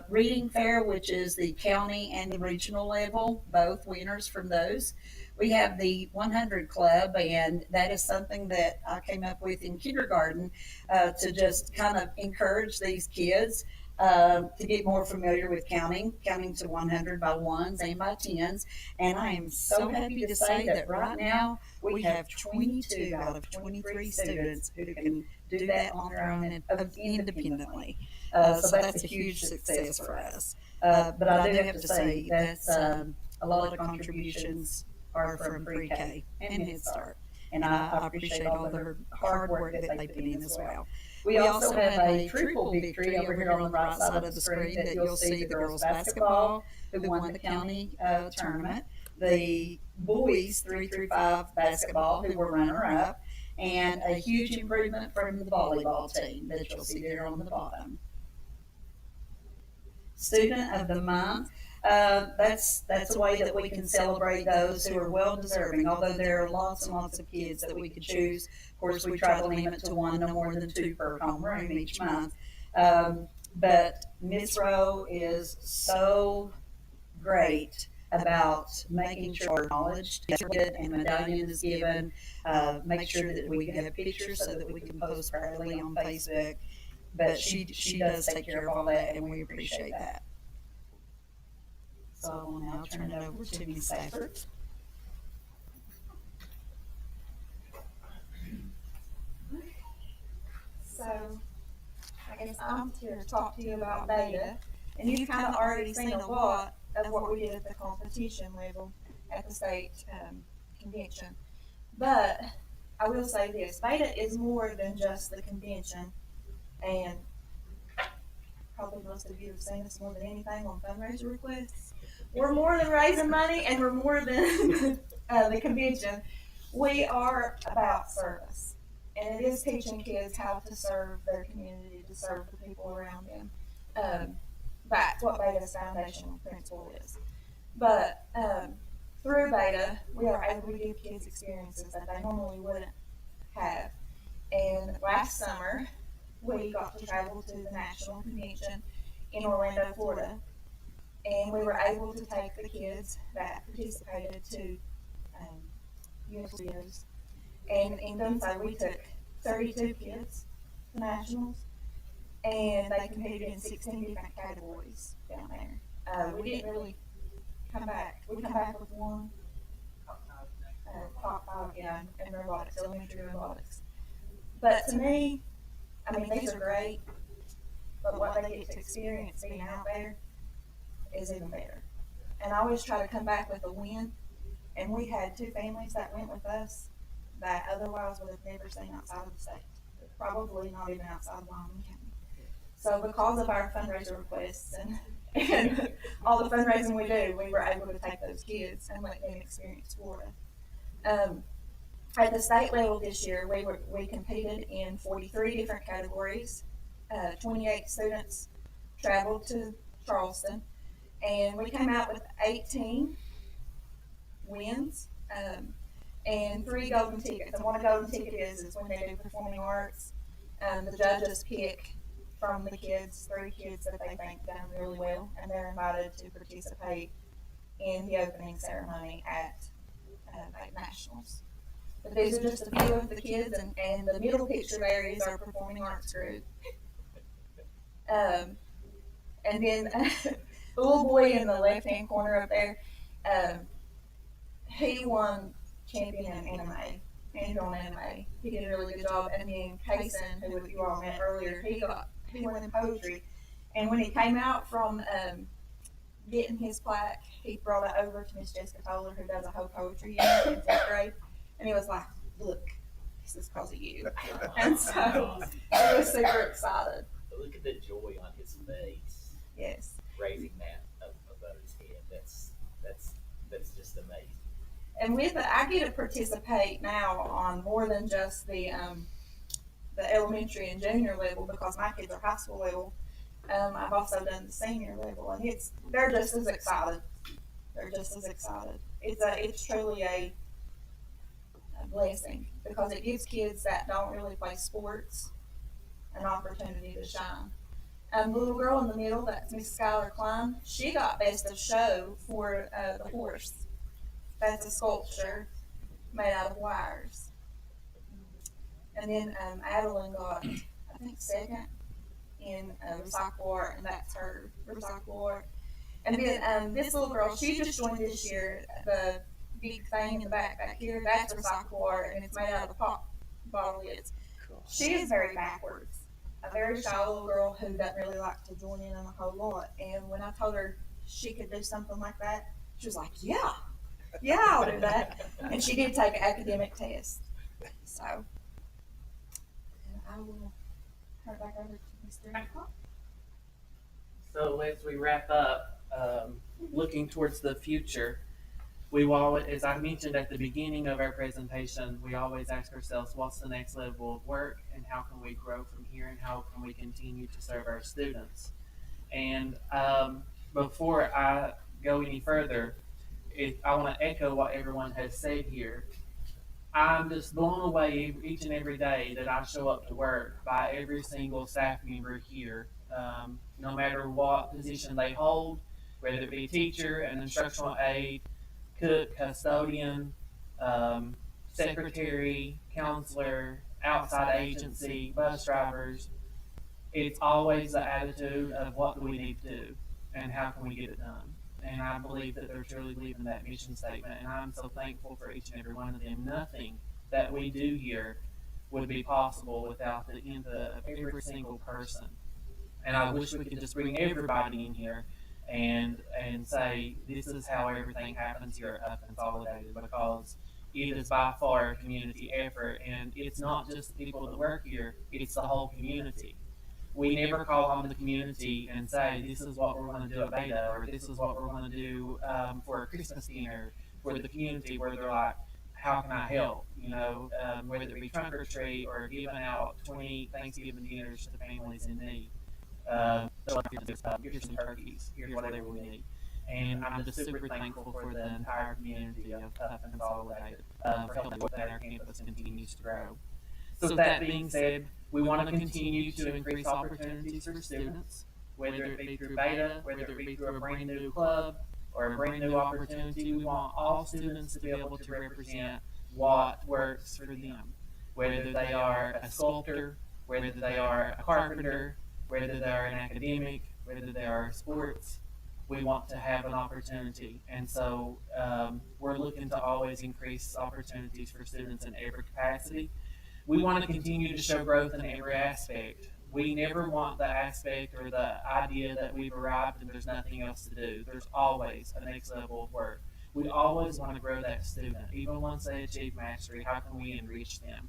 reading fair, which is the county and the regional level, both winners from those. We have the 100 Club, and that is something that I came up with in kindergarten to just kind of encourage these kids. to get more familiar with counting to 100 by ones and by tens. And I am so happy to say that right now we have 22 out of 23 students who can do that on their own independently. So that's a huge success for us. But I do have to say that's a lot of contributions are from pre-K and Head Start. And I appreciate all their hard work that they put in as well. We also have a triple victory over here on the right side of the screen that you'll see the girls basketball who won the county tournament, the boys 3 through 5 basketball who were runner up, and a huge improvement from the volleyball team that you'll see there on the bottom. Student of the Month. That's a way that we can celebrate those who are well deserving. Although there are lots and lots of kids that we could choose. Of course, we try to limit to one, no more than 2 per homeroom each month. But Miss Rowe is so great about making sure our knowledge is good and medallion is given. Make sure that we have pictures so that we can post proudly on Facebook. But she does take care of all that, and we appreciate that. So I will now turn it over to Ms. Safford. So, I guess I'm here to talk to you about beta, and you've kind of already seen a lot of what we did at the competition level at the state convention. But I will say this, beta is more than just the convention, and probably most of you have seen us more than anything on fundraiser requests. We're more than raising money, and we're more than the convention. We are about service, and it is teaching kids how to serve their community, to serve the people around them. That's what Beta's foundational principle is. But through Beta, we are able to give kids experiences that they normally wouldn't have. And last summer, we got to travel to the national convention in Orlando, Florida, and we were able to take the kids that participated to universities. And in doing so, we took 32 kids to nationals, and they competed in 16 different categories down there. We didn't really come back. We come back with one top 5, yeah, in robotics, elementary robotics. But to me, I mean, these are great, but what they get to experience being out there is even better. And I always try to come back with a win. And we had 2 families that went with us that otherwise would have never seen outside of the state, probably not even outside of Wyoming County. So because of our fundraiser requests and all the fundraising we do, we were able to take those kids and let them experience Florida. At the state level this year, we competed in 43 different categories. 28 students traveled to Charleston, and we came out with 18 wins and 3 golden tickets. And what a golden ticket is when they do performing arts. The judges pick from the kids 3 kids that they think done really well, and they're invited to participate in the opening ceremony at nationals. But these are just a few of the kids, and the middle picture there is our performing arts group. And then the little boy in the left-hand corner up there, he won champion in anime, hand-drawn anime. He did a really good job. And then Kaysen, who you all met earlier, he won in poetry. And when he came out from getting his plaque, he brought it over to Miss Jessica Toller, who does a whole poetry unit in 5th grade. And he was like, "Look, this is because of you." And so he was super excited. But look at the joy on his face. Yes. Raising that above his head. That's just amazing. And with it, I get to participate now on more than just the elementary and junior level, because my kids are high school level. I've also done the senior level, and they're just as excited. They're just as excited. It's truly a blessing, because it gives kids that don't really play sports an opportunity to shine. The little girl in the middle, that's Miss Skylar Klein, she got best of show for the horse. That's a sculpture made out of wires. And then Adeline got, I think, second in the recycle ward, and that's her recycle ward. And then this little girl, she just joined this year. The big thing in the back here, that's recycle ward, and it's made out of pop bottle lids. She is very backwards, a very shy little girl who doesn't really like to join in on a whole lot. And when I told her she could do something like that, she was like, "Yeah, yeah, I'll do that." And she did take an academic test. So, and I will turn it back over to Mr. Nicole. So as we wrap up, looking towards the future, we will, as I mentioned at the beginning of our presentation, we always ask ourselves, what's the next level of work and how can we grow from here and how can we continue to serve our students? And before I go any further, I want to echo what everyone has said here. I'm just blown away each and every day that I show up to work by every single staff member here, no matter what position they hold, whether it be teacher, an instructional aide, cook, custodian, secretary, counselor, outside agency, bus drivers. It's always the attitude of what do we need to do and how can we get it done. And I believe that they're truly living that mission statement. And I'm so thankful for each and every one of them. Nothing that we do here would be possible without the input of every single person. And I wish we could just bring everybody in here and say this is how everything happens here at Up Consolidated, because it is by far a community effort, and it's not just the people that work here, it's the whole community. We never call on the community and say this is what we're going to do at Beta, or this is what we're going to do for a Christmas dinner for the community, where they're like, how can I help? You know, whether it be trunk or treat or giving out 20 Thanksgiving dinners to families in need. Here's some turkeys, here's whatever we need. And I'm just super thankful for the entire community of Up and Consolidated for helping that our campus continues to grow. So that being said, we want to continue to increase opportunities for students, whether it be through Beta, whether it be through a brand new club or a brand new opportunity. We want all students to be able to represent what works for them, whether they are a sculptor, whether they are a carpenter, whether they are an academic, whether they are sports. We want to have an opportunity. And so we're looking to always increase opportunities for students in every capacity. We want to continue to show growth in every aspect. We never want the aspect or the idea that we've arrived and there's nothing else to do. There's always a next level of work. We always want to grow that student. Even once they achieve mastery, how can we enrich them?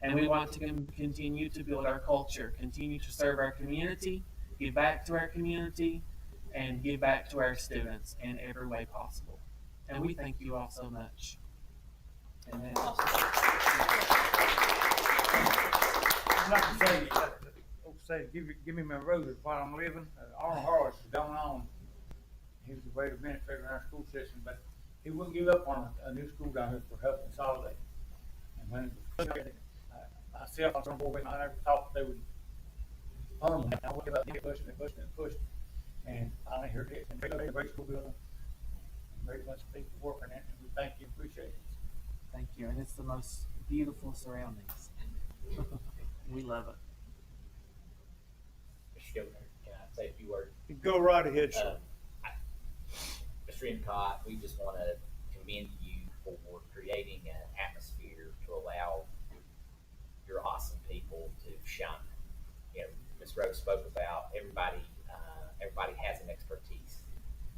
And we want to continue to build our culture, continue to serve our community, give back to our community, and give back to our students in every way possible. And we thank you all so much. Amen. I'd like to say, folks say, give me my road while I'm living. Arnold Harris is going on. He was the great administrator in our school system, but he wouldn't give up on a new school down here for Help Consolidate. And when myself, I was on board with it, I never thought they would fund it. I would give up, keep pushing and pushing and pushing. And finally here it is. And a great school building. A great bunch of people working in it. And we thank you and appreciate it. Thank you. And it's the most beautiful surroundings. We love it. Mr. Governor, can I say a few words? Go right ahead, sir. Mr. Endicott, we just want to commend you for creating an atmosphere to allow your awesome people to shine. You know, Ms. Rose spoke about everybody has an expertise,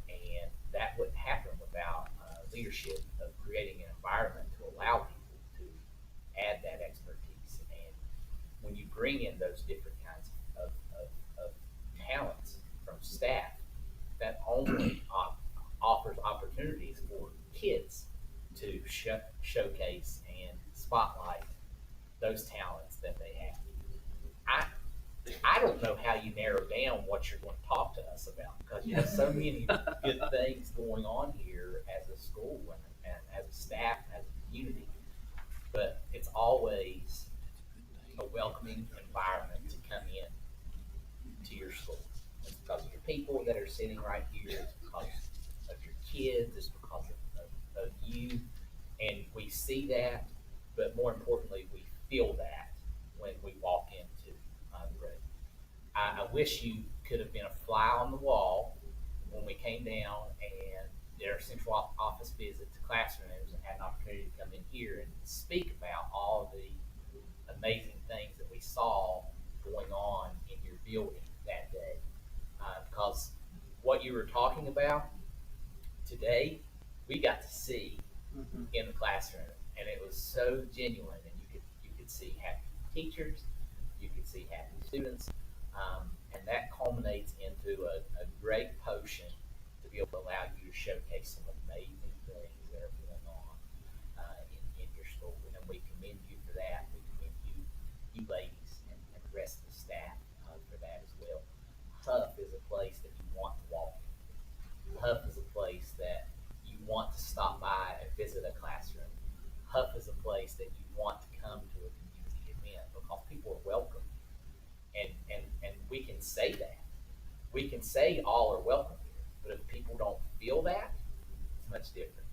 and that wouldn't happen without leadership of creating an environment to allow people to add that expertise. And when you bring in those different kinds of talents from staff, that only offers opportunities for kids to showcase and spotlight those talents that they have. I don't know how you narrow down what you're going to talk to us about, because you have so many good things going on here as a school and as a staff and as a community. But it's always a welcoming environment to come in to your school. It's because of your people that are sitting right here. It's because of your kids. It's because of you. And we see that, but more importantly, we feel that when we walk into the room. I wish you could have been a fly on the wall when we came down and did our central office visit to classrooms and had an opportunity to come in here and speak about all the amazing things that we saw going on in your building that day. Because what you were talking about today, we got to see in the classroom, and it was so genuine. And you could see happy teachers, you could see happy students, and that culminates into a great potion to be able to allow you to showcase some amazing things that are going on in your school. And we commend you for that. We commend you ladies, and the rest of the staff for that as well. Huff is a place that you want to walk in. Huff is a place that you want to stop by and visit a classroom. Huff is a place that you want to come to a community event because people are welcome. And we can say that. We can say all are welcome here, but if people don't feel that, it's much different.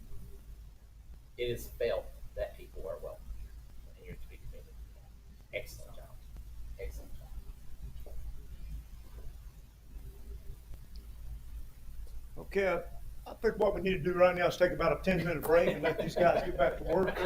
It is felt that people are welcome here, and you're to be committed to that. Excellent job. Excellent job. Okay, I think what we need to do right now is take about a 10-minute break and let these guys get back to work.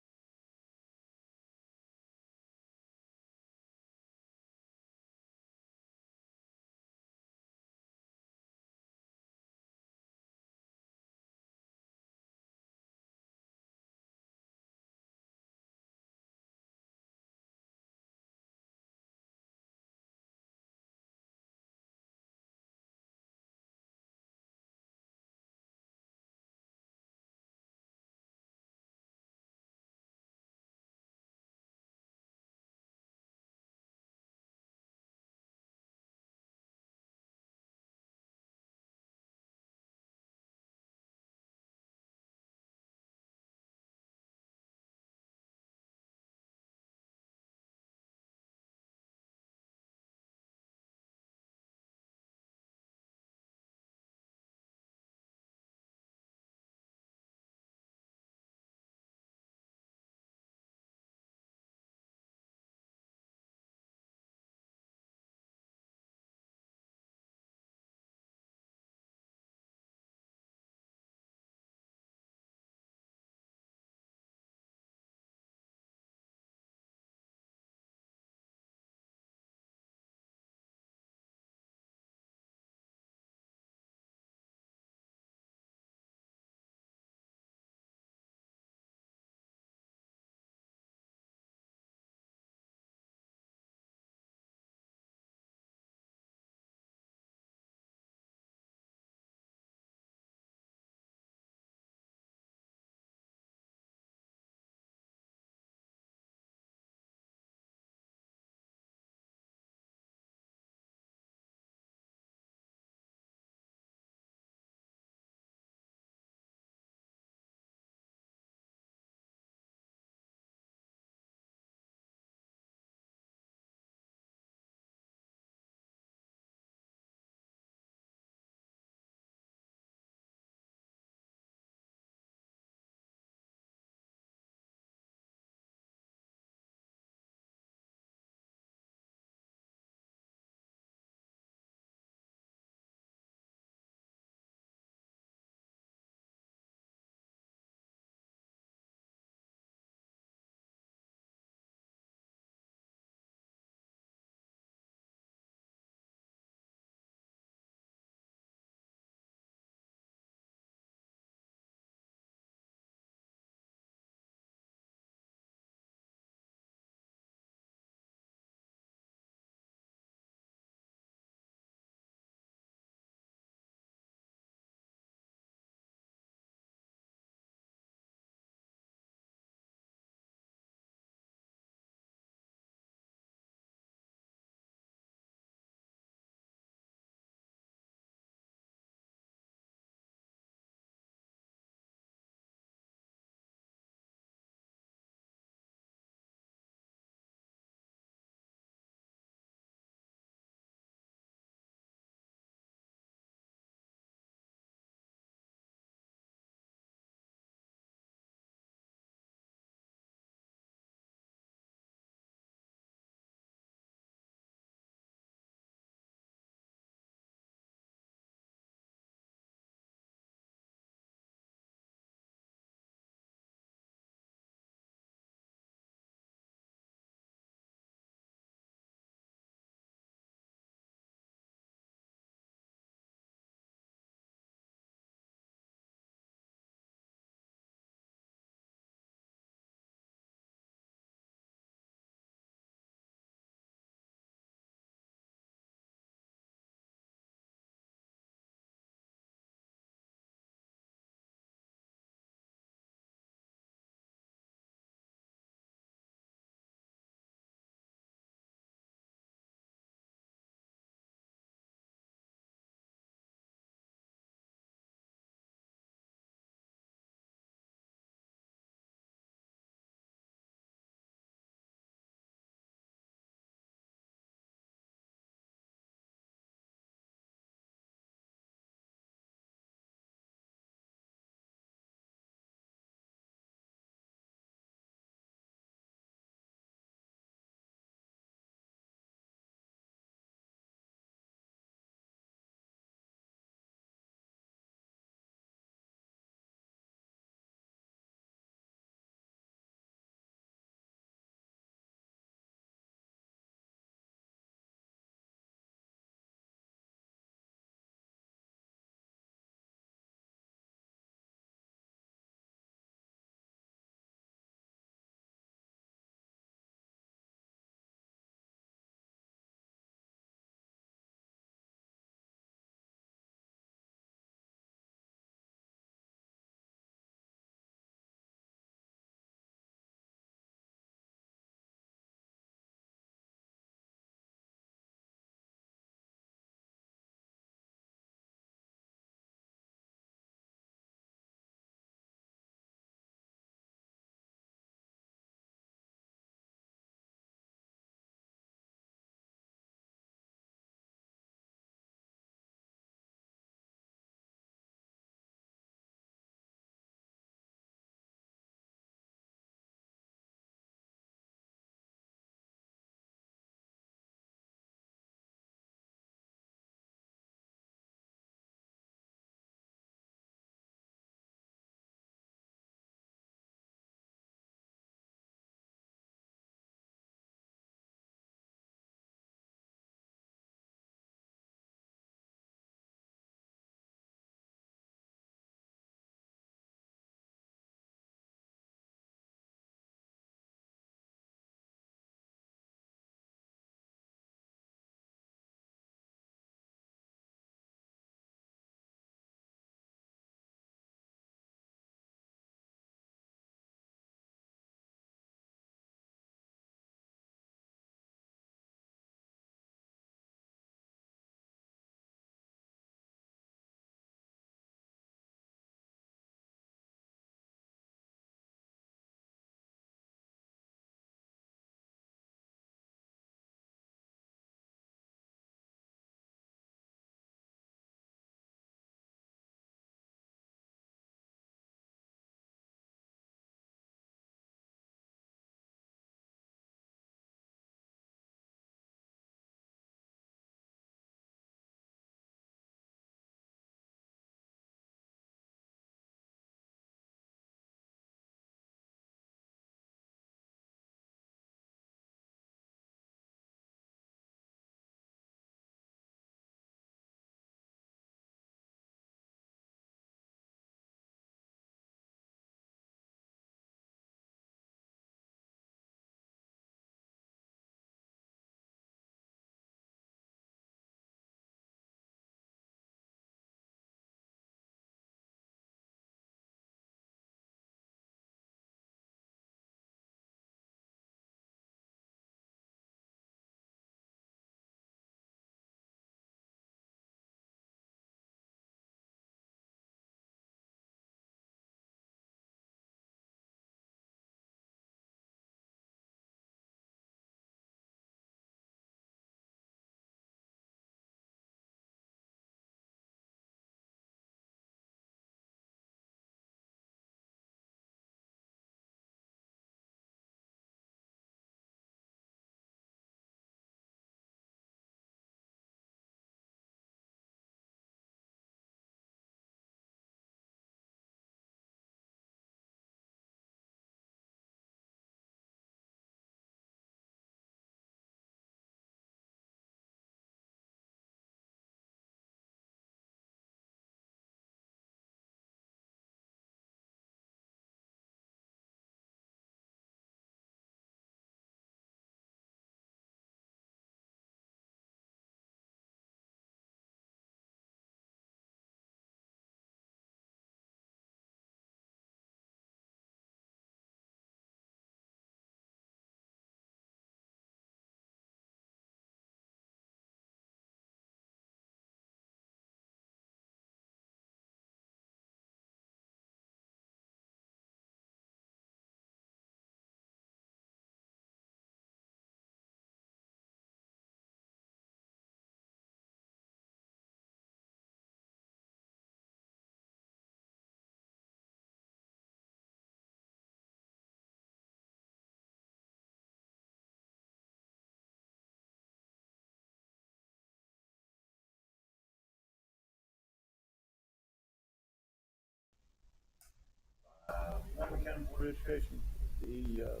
item for education, the,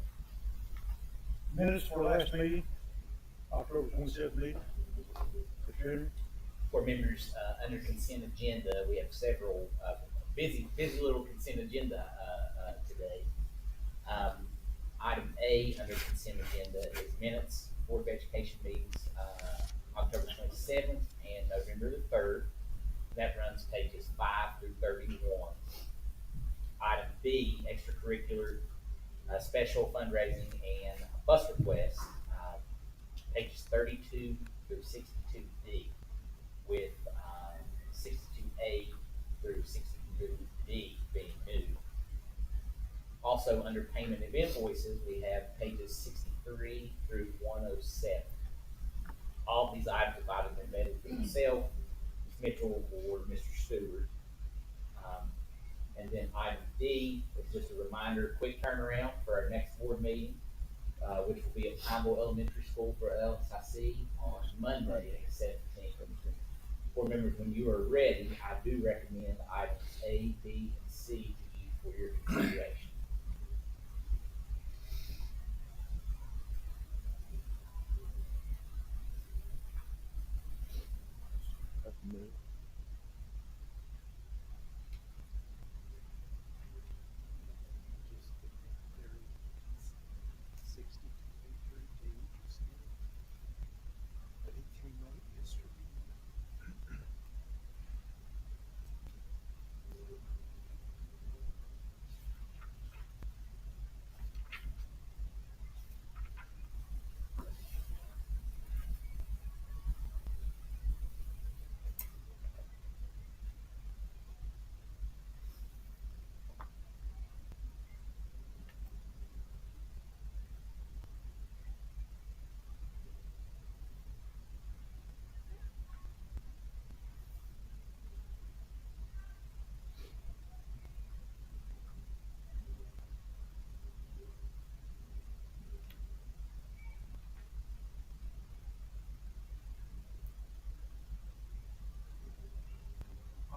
minutes for last meeting, October 27th meeting. Mr. Henry? Board members, under consent agenda, we have several, busy little consent agenda, today. Item A under consent agenda is minutes, Board of Education meetings, October 27th and November the 3rd. That runs pages 5 through 31. Item B, extracurricular, special fundraising and bus requests, pages 32 through 62D, with 62A through 62D being new. Also, under payment of invoices, we have pages 63 through 107. All of these items have either been vetted for myself, Ms. Mitchell, or Mr. Stewart. And then item D is just a reminder, quick turnaround for our next board meeting, which will be at Pineville Elementary School for LSIC on Monday, the 17th. Board members, when you are ready, I do recommend items A, B, and C to you for your consideration.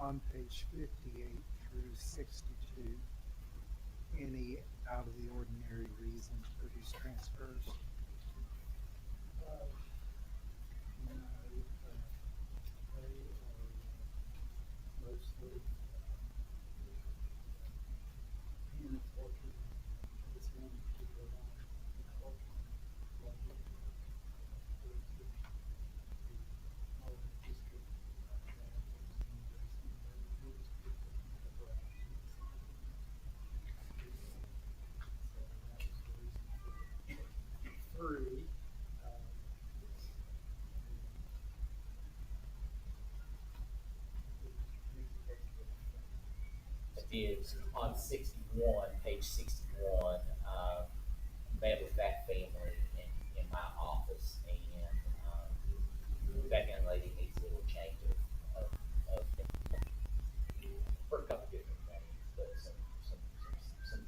On page 58 through 62, any out of the ordinary reasons for these transfers? Mostly. Three. Is on 61, page 61, met with that family in my office, and that young lady needs a little change of for a couple different things, but some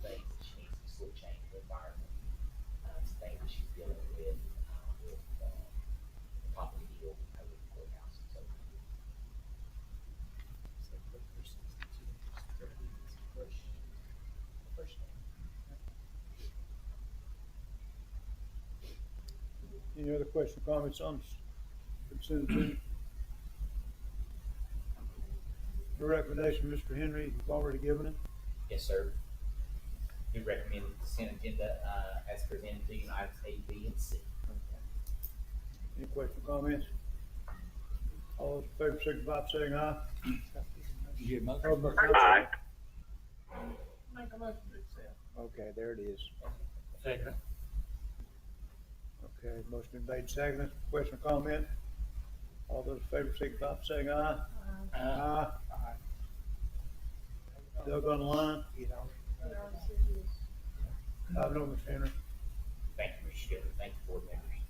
things that she needs to sort of change the environment. Some things that she's dealing with top of the hill over the courthouse and so forth. Any other questions or comments on consent agenda? Your recommendation, Mr. Henry, you've already given it. Yes, sir. We recommend the consent agenda, as presented to you in items A, B, and C. Any questions or comments? All those in favor, signify by saying aye. You get most. Aye. Make a motion to accept. Okay, there it is. Second. Okay, motion been made, seconded. Question or comment? All those in favor, signify by saying aye. Aye. Doug on the line? Item number, Mr. Henry. Thank you, Mr. Skipper. Thank you, board members.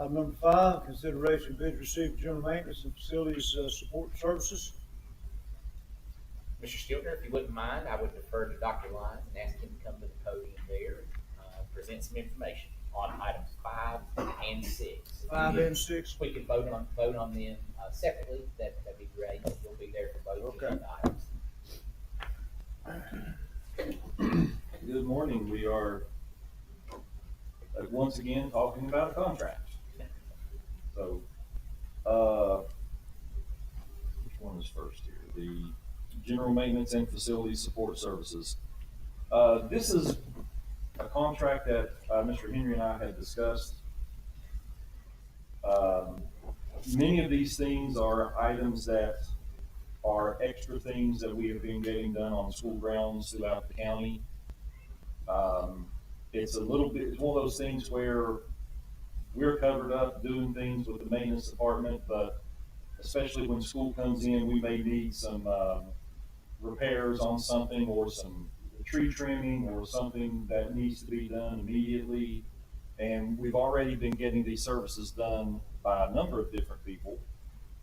Item number 5, consideration of bids received for general maintenance and facilities support services. Mr. Stiltner, if you wouldn't mind, I would defer to Dr. Lyons and ask him to come to the podium there and present some information on items 5 and 6. 5 and 6. We could vote on them separately. That'd be great. You'll be there for both of Okay. these items. good morning. We are once again talking about a contract. So, which one is first here? The general maintenance and facility support services. This is a contract that Mr. Henry and I had discussed. Many of these things are items that are extra things that we have been getting done on school grounds throughout the county. It's a little bit, it's one of those things where we're covered up doing things with the maintenance department, but especially when school comes in, we may need some repairs on something or some tree trimming or something that needs to be done immediately. And we've already been getting these services done by a number of different people.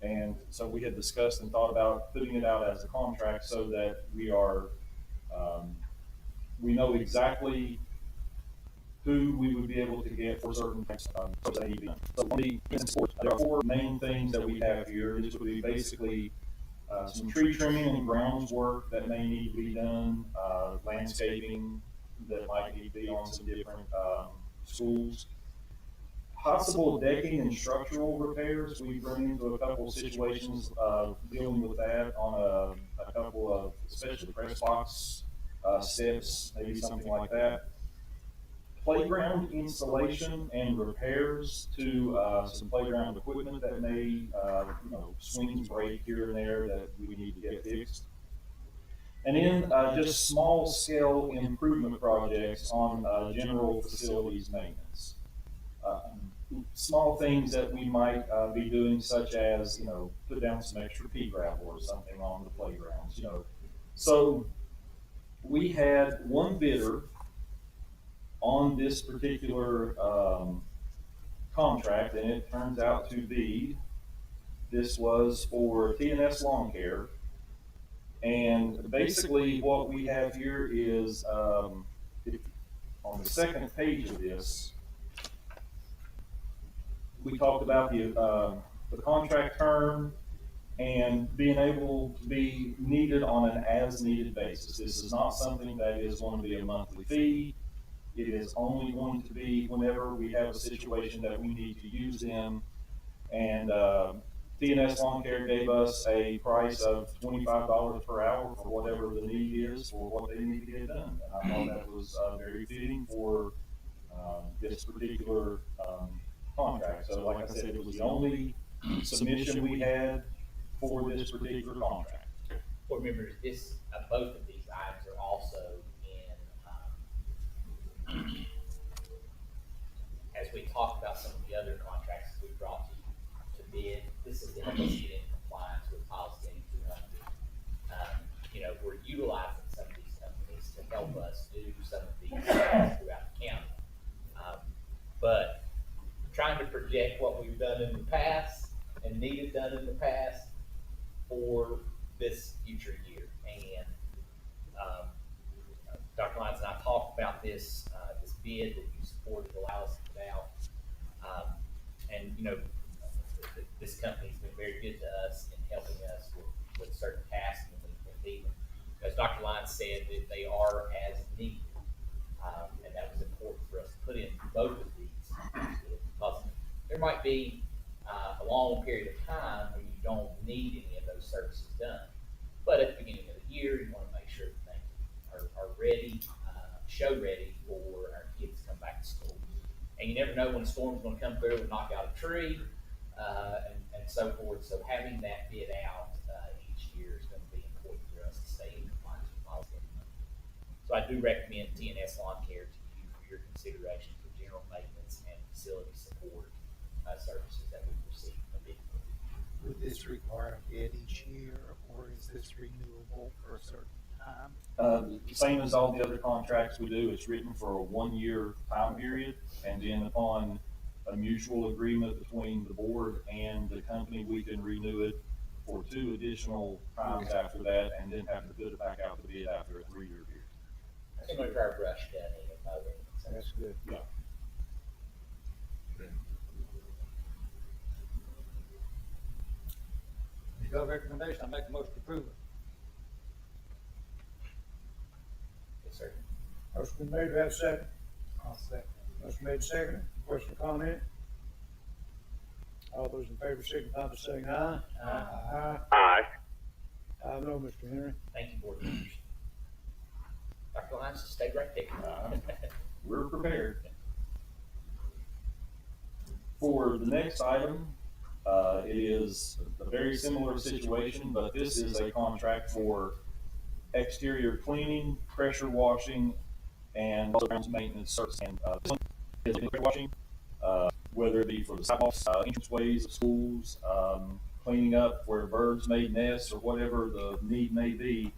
And so we had discussed and thought about putting it out as a contract so that we are, we know exactly who we would be able to get for certain things that need to be done. So there are four main things that we have here. This would be basically some tree trimming and grounds work that may need to be done, landscaping that might need to be on some different schools. Possible decking and structural repairs. We've run into a couple of situations dealing with that on a couple of, especially press box steps, maybe something like that. Playground installation and repairs to some playground equipment that may, swings break here and there that we need to get fixed. And then just small scale improvement projects on general facilities maintenance. Small things that we might be doing, such as, put down some extra pea gravel or something on the playgrounds, So we had one bidder on this particular contract, and it turns out to be, this was for TNS Lawn Care. And basically what we have here is, on the second page of this, we talked about the contract term and being able to be needed on an as-needed basis. This is not something that is going to be a monthly fee. It is only going to be whenever we have a situation that we need to use them. And TNS Lawn Care gave us a price of $25 per hour for whatever the need is for what they need to get done. And I thought that was very fitting for this particular contract. So like I said, it was the only submission we had for this particular contract. Board members, both of these items are also in, as we talked about some of the other contracts we brought to bid, this is to help us get in compliance with policy 8200. We're utilizing some of these companies to help us do some of these things throughout the county. But trying to project what we've done in the past and needed done in the past for this future year. And Dr. Lyons and I talked about this bid that you supported, allow us to put out. This company's been very good to us in helping us with certain tasks and needing. As Dr. Lyons said, that they are as needed. And that was important for us to put in both of these. Because there might be a long period of time when you don't need any of those services done. But at the beginning of the year, you want to make sure that things are ready, show ready for our kids to come back to school. And you never know when a storm's going to come through and knock out a tree and so forth. So having that bid out each year is going to be important for us to stay in compliance with policy. So I do recommend TNS Lawn Care to you for your consideration for general maintenance and facility support services that we receive from the bid. Would this require a bid each year, or is this renewable for a certain time? Same as all the other contracts we do, it's written for a 1-year time period, and then upon a mutual agreement between the board and the company, we can renew it for 2 additional times after that, and then have to put it back out to bid after a 3-year period. Similar to our brush cutting and mowing. So That's good. Yeah. You got a recommendation, I make a motion to approve it. Yes, sir. Motion been made, do we have a second? I'll second. Motion made, second. Question or comment? All those in favor signify by saying aye. Aye. Aye. I know, Mr. Henry. Thank you, board members. Dr. Lyons, stay right there. We're prepared. For the next item, it is a very similar situation, but this is a contract for exterior cleaning, pressure washing, and grounds maintenance service. And this one is pressure washing, whether it be for the sidewalks, entranceways of schools, cleaning up where birds made nests or whatever the need may be.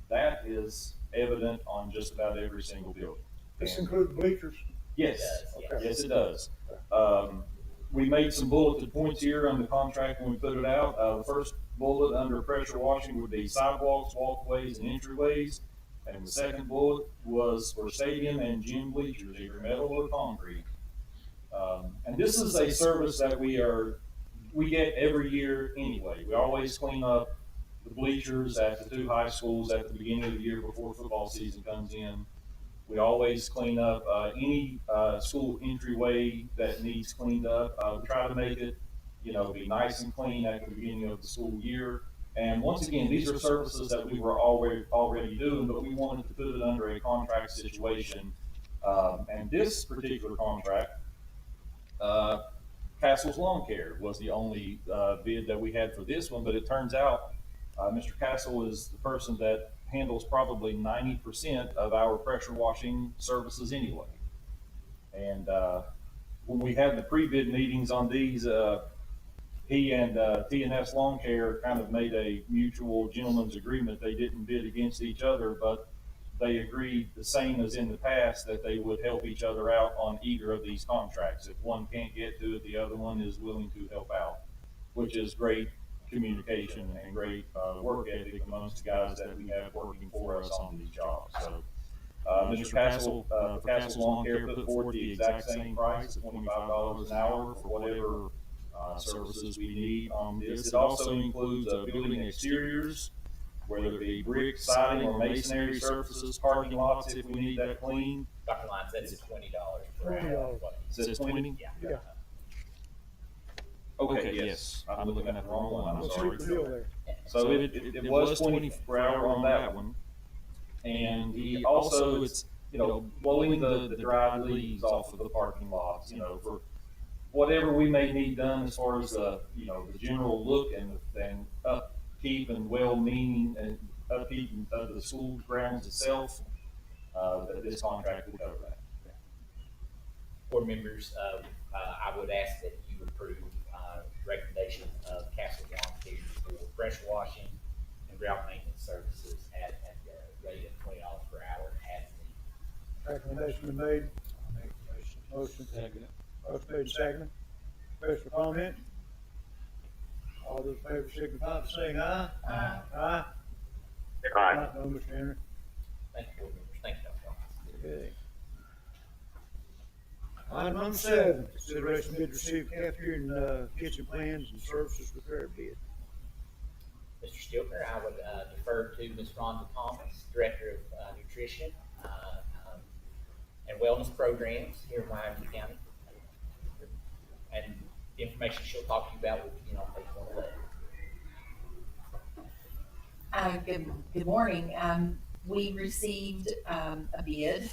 That is evident on just about every single building. This includes bleachers? Yes, Okay. yes, it does. We made some bulleted points here on the contract when we put it out. The first bullet under pressure washing would be sidewalks, walkways, and entryways. And the second bullet was for stadium and gym bleachers, either metal or concrete. And this is a service that we get every year anyway. We always clean up the bleachers at the two high schools at the beginning of the year before football season comes in. We always clean up any school entryway that needs cleaned up. We try to make it, be nice and clean at the beginning of the school year. And once again, these are services that we were already doing, but we wanted to put it under a contract situation. And this particular contract, Castle's Lawn Care was the only bid that we had for this one, but it turns out Mr. Castle is the person that handles probably 90% of our pressure washing services anyway. And when we had the pre-bid meetings on these, he and T&S Lawn Care kind of made a mutual gentleman's agreement. They didn't bid against each other, but they agreed the same as in the past that they would help each other out on either of these contracts. If one can't get to it, the other one is willing to help out, which is great communication and great work ethic amongst the guys that we have working for us on these jobs. So, Mr. Castle, for Castle Lawn Care put forward the exact same price of $25 an hour for whatever services we need on this. It also includes building exteriors, whether it be brick, siding, or masonry surfaces, parking lots if we need that clean. Dr. Lyons said it's $20 per hour. Says 20? Yeah. Okay, yes, I'm looking at the wrong one, I'm What's sorry. the deal there? So it was 20 per hour on that one. And he also, it's, blowing the dried leaves off of the parking lots, for whatever we may need done as far as the general look and upkeep and well-meaning and upkeep of the school grounds itself, that this contract will cover that. Board members, I would ask that you approve recommendation of Castle Lawn Care for pressure washing and ground maintenance services at the rate of $20 per hour as needed. Recommendation been made. Motion. Second. Motion made, second. Question or comment? All those in favor signify by saying aye. Aye. Aye. Aye. No, Mr. Henry. Thank you, board members. Thank you, Dr. Lyons. Okay. Item number 7, consideration bid to receive cafeteria and kitchen plans and services repair bid. Mr. Stiltner, I would defer to Ms. Rhonda Thomas, Director of Nutrition and Wellness Programs here in Miami County. And the information she'll talk to you about will be on page 111. Good morning. We received a bid,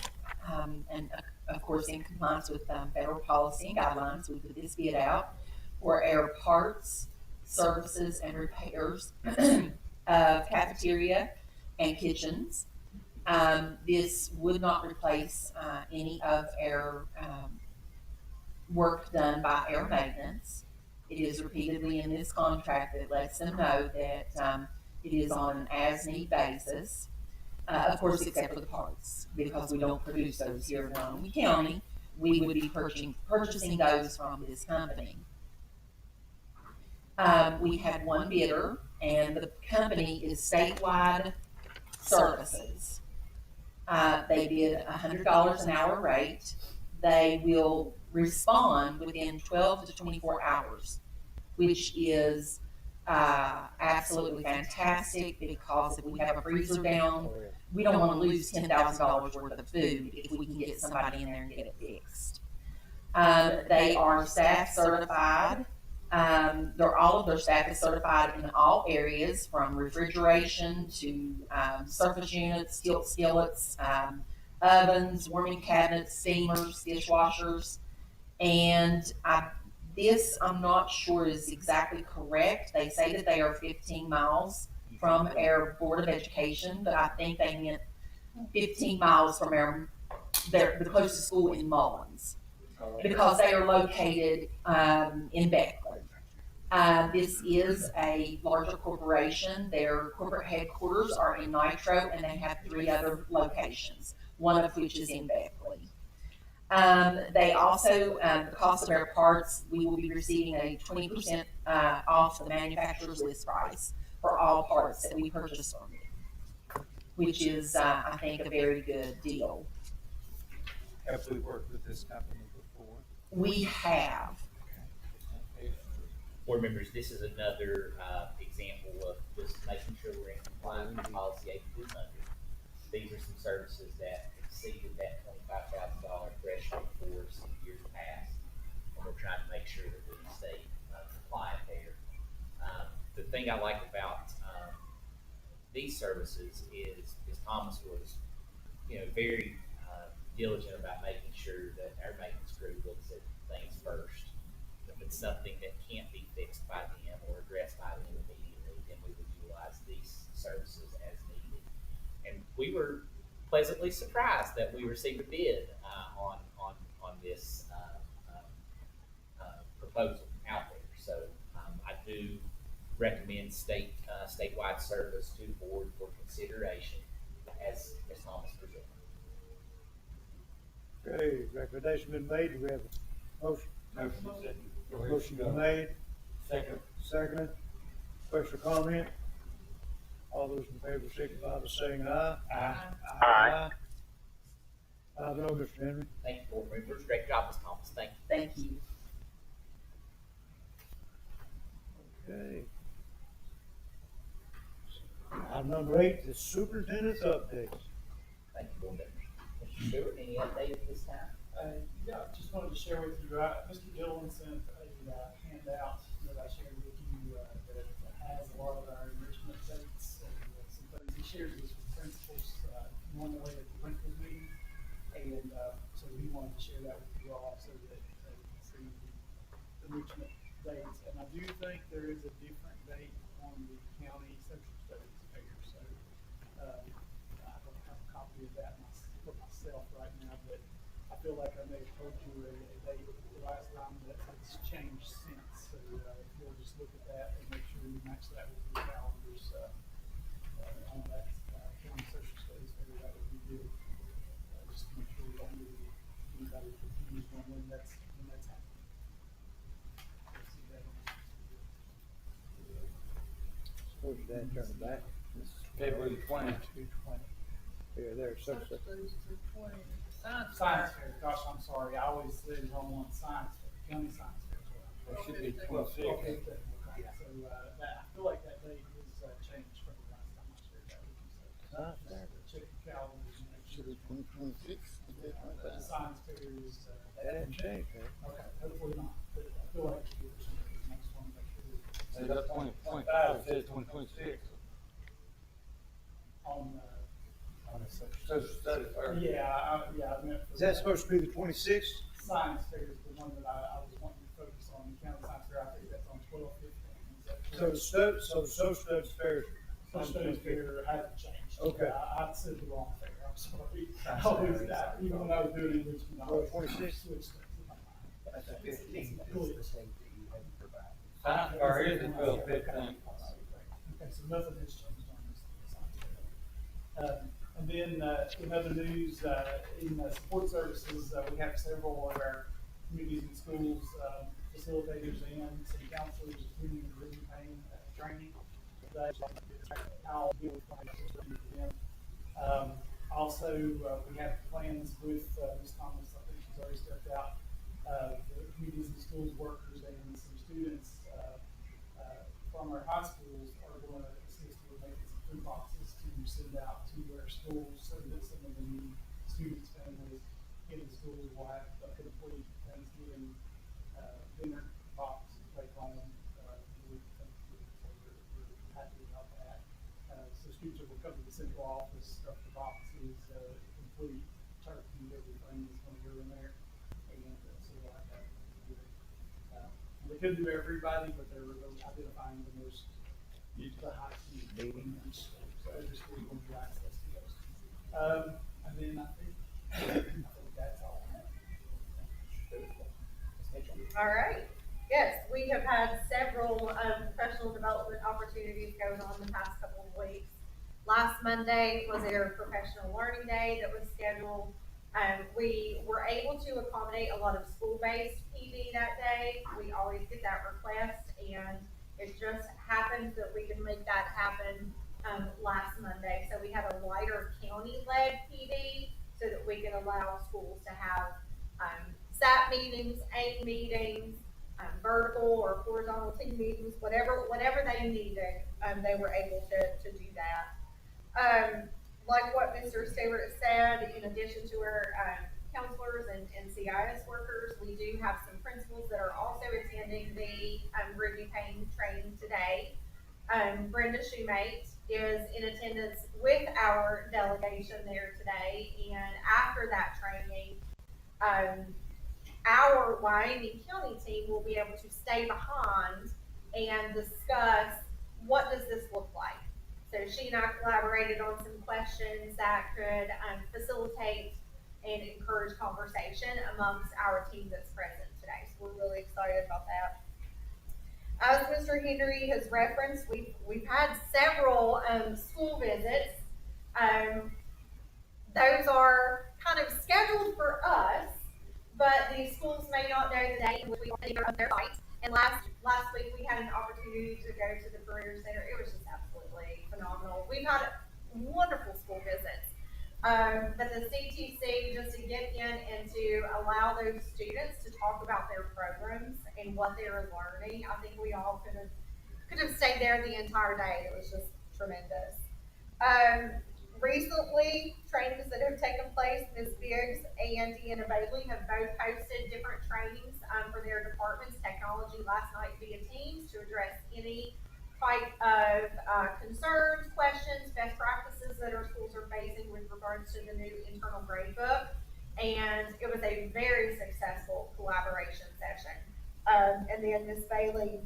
and of course, in compliance with federal policy and guidelines, we put this bid out for our parts, services, and repairs of cafeteria and kitchens. This would not replace any of our work done by our maintenance. It is repeatedly in this contract that lets them know that it is on an as-need basis. Of course, except for the parts, because we don't produce those here in Wyoming County. We would be purchasing those from this company. We had one bidder, and the company is Statewide Services. They bid $100 an hour rate. They will respond within 12 to 24 hours, which is absolutely fantastic, because if we have a freezer down, we don't want to lose $10,000 worth of food if we can get somebody in there and get it fixed. They are staff certified. All of their staff is certified in all areas, from refrigeration to surface units, tilt skillets, ovens, warming cabinets, steamers, dishwashers. And I'm not sure is exactly correct. They say that they are 15 miles from our Board of Education, but I think they meant 15 miles from the closest school in Mullins, because they are located in Beckley. This is a larger corporation. Their corporate headquarters are in Nitro, and they have 3 other locations, one of which is in Beckley. They also, the cost of our parts, we will be receiving a 20% off the manufacturer's list price for all parts that we purchase from them, which is, I think, a very good deal. Have we worked with this company before? We have. Board members, this is another example of just making sure we're in compliance with policy 8200. These are some services that exceeded that $25,000 threshold for us in years past, and we're trying to make sure that we stay compliant there. The thing I like about these services is Thomas was, very diligent about making sure that our maintenance crew looks at things first. If it's something that can't be fixed by them or addressed by them immediately, then we would utilize these services as needed. And we were pleasantly surprised that we received a bid on this proposal out there. So I do recommend statewide service to the board for consideration as Ms. Thomas presented. Okay, recommendation been made. Do we have a motion? Motion been made. Second. Question or comment? All those in favor signify by saying aye. Aye. No, Mr. Henry. Thank you, board members. Great job, Ms. Thomas. Thank you. Thank you. Okay. Item number 8 is superintendent's updates. Thank you, board members. Mr. Stewart, any update at this time? Yeah, just wanted to share with you, Mr. Dillon sent a handout that I shared with you that has a lot of our enrichment dates and some things. He shares this with principals normally at the principals meeting, and so we wanted to share that with you all so that you can see the enrichment dates. And I do think there is a different date on the county social studies fair, so I don't have a copy of that for myself right now, but I feel like I may have told you a date the last time that has changed since. So if you'll just look at that and make sure you match that with your calendars on that county social studies fair, that would be good. Just to make sure we don't get anybody confused on when that's happening. Suppose you didn't turn it back. February 20. Yeah, there's some stuff. Science fair, gosh, I'm sorry, I always say the wrong one, science fair, county science fair. It should be 26. Okay, so I feel like that date has changed from the last time I shared that with you. So check your calendars and make sure. 2026. The science fair is. That didn't change, man. Okay, hopefully not, but I feel like it is. I just want to make sure. Say that 2025, it says 2026. On the social studies fair. Yeah, I meant. Is that supposed to be the 26th? Science fair is the one that I was wanting to focus on, the county science fair, I think that's on 12/15. So the social studies fair. Social studies fair hasn't changed. Okay. I said the wrong fair, I'm sorry. I always, even when I was doing it, Richmond, I always 26. switched it. That's the 15th. Science fair is the 12th, 15th. Okay, so nothing has changed on this science fair. And then in other news, in support services, we have several of our communities and schools facilitators and city councilors attending the written pain training. How to deal with them. Also, we have plans with Ms. Thomas. I think she's already stepped out. The communities and schools workers and some students from our high food boxes to send out to our schools so that some of the new students, families in the schools will have a complete Thanksgiving dinner box to take home. We think so we're happy about that. So students will come to the central office, stuff the boxes, complete turkey, everything is going to go in there. And so we'll have that. They couldn't do everybody, but they were identifying the most, the high needs. So every school will be access to those. And then I think that's all. All right. Yes, we have had several professional development opportunities going on the past couple of weeks. Last Monday was our professional learning day that was scheduled. We were able to accommodate a lot of school-based PD that day. We always get that request, and it just happened that we could make that happen last Monday. So we had a lighter county-led PD so that we could allow schools to have SAT meetings, AIM meetings, vertical or horizontal team meetings, whatever they needed, they were able to do that. Like what Mr. Stewart said, in addition to our counselors and CIS workers, we do have some principals that are also attending the Ruby Payne training today. Brenda Shoemate is in attendance with our delegation there today, and after that training, our Wyoming County team will be able to stay behind and discuss what does this look like. So she and I collaborated on some questions that could facilitate and encourage conversation amongst our team that's present today. So we're really excited about that. As Mr. Henry has referenced, we've had several school visits. Those are kind of scheduled for us, but these schools may not know the date in which we are at their sites. And last week we had an opportunity to go to the Career Center. It was just absolutely phenomenal. We've had wonderful school visits. But the CTC, just to get in and to allow those students to talk about their programs and what they're learning, I think we all could have stayed there the entire day. It was just tremendous. Recently, trainings that have taken place, Ms. Biggs and Deanna Bailey have both posted different trainings for their departments, technology last night via Teams, to address any type of concerns, questions, best practices that our schools are facing with regards to the new internal grade book. And it was a very successful collaboration session. And then Ms. Bailey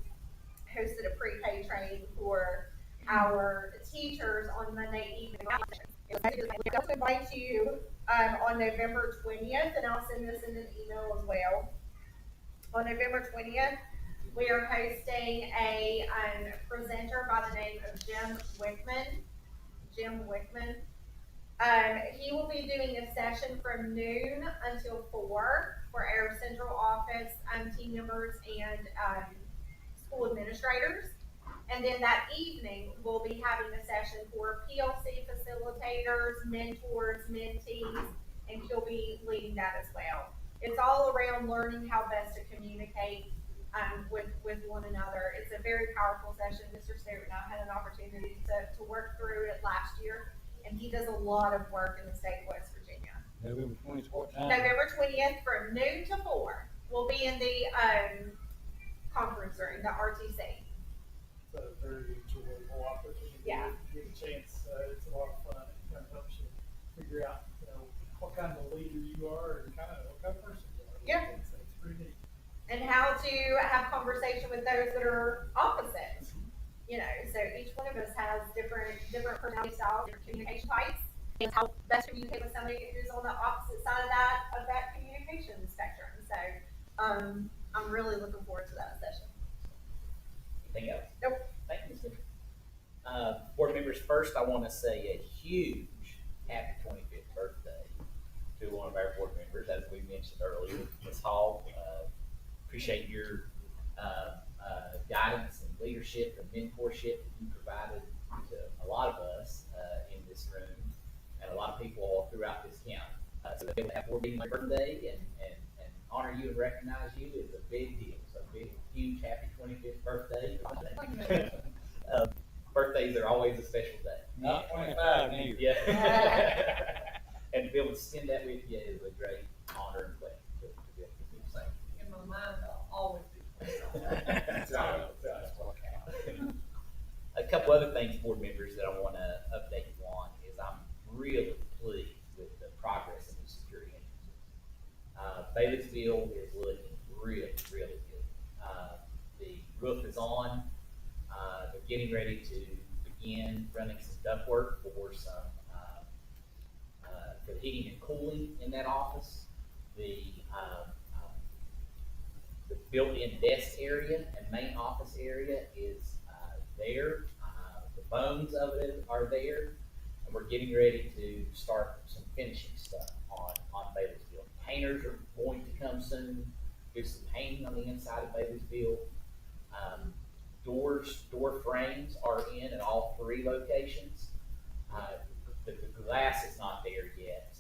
hosted a pre-K training for our teachers on Monday evening. I'll invite you on November 20th, and I'll send this in an email as well. On November 20th, we are hosting a presenter by the name of Jim Wickman. He will be doing a session from noon until 4 for our central office team members and school administrators. And then that evening, we'll be having a session for PLC facilitators, mentors, mentees, and he'll be leading that as well. It's all around learning how best to communicate with one another. It's a very powerful session. Mr. Stewart and I had an opportunity to work through it last year, and he does a lot of work in the state of West Virginia. November 20th, what time? November 20th from noon to 4. We'll be in the conference room, the RTC. It's a very enjoyable opportunity. Yeah. Get a chance. It's a lot of fun. It kind of helps you figure out, what kind of leader you are and kind of what kind of person you are. Yeah. It's pretty neat. And how to have conversation with those that are opposite. So each one of us has different personality styles, different communication types, and how best to communicate with somebody who's on the opposite side of that communication spectrum. So I'm really looking forward to that session. Anything else? Nope. Thank you, Mr. Board members, first I want to say a huge happy 25th birthday to one of our board members, as we mentioned earlier, Ms. Hall. Appreciate your guidance and leadership and mentorship that you provided to a lot of us in this room and a lot of people all throughout this county. So to be able to have board meeting on your birthday and honor you and recognize you is a big deal. So big, huge, happy 25th birthday. birthdays are always a special day. Not 25 neither. Yeah. And to be able to spend that with you is a great honor and pleasure to be able to do the same. In my mind, I'll always be. That's right. That's what counts. A couple other things, board members, that I want to update you on is I'm really pleased with the progress in the security entrances. Bailey'sville is looking really, really good. The roof is on. They're getting ready to begin running some ductwork for some for the heating and cooling in that office. The built-in desk area and main office area is there. The bones of it are there, and we're getting ready to start some finishing stuff on Bailey'sville. Painters are going to come soon, do some painting on the inside of Bailey'sville. Door frames are in at all 3 locations. The glass is not there yet,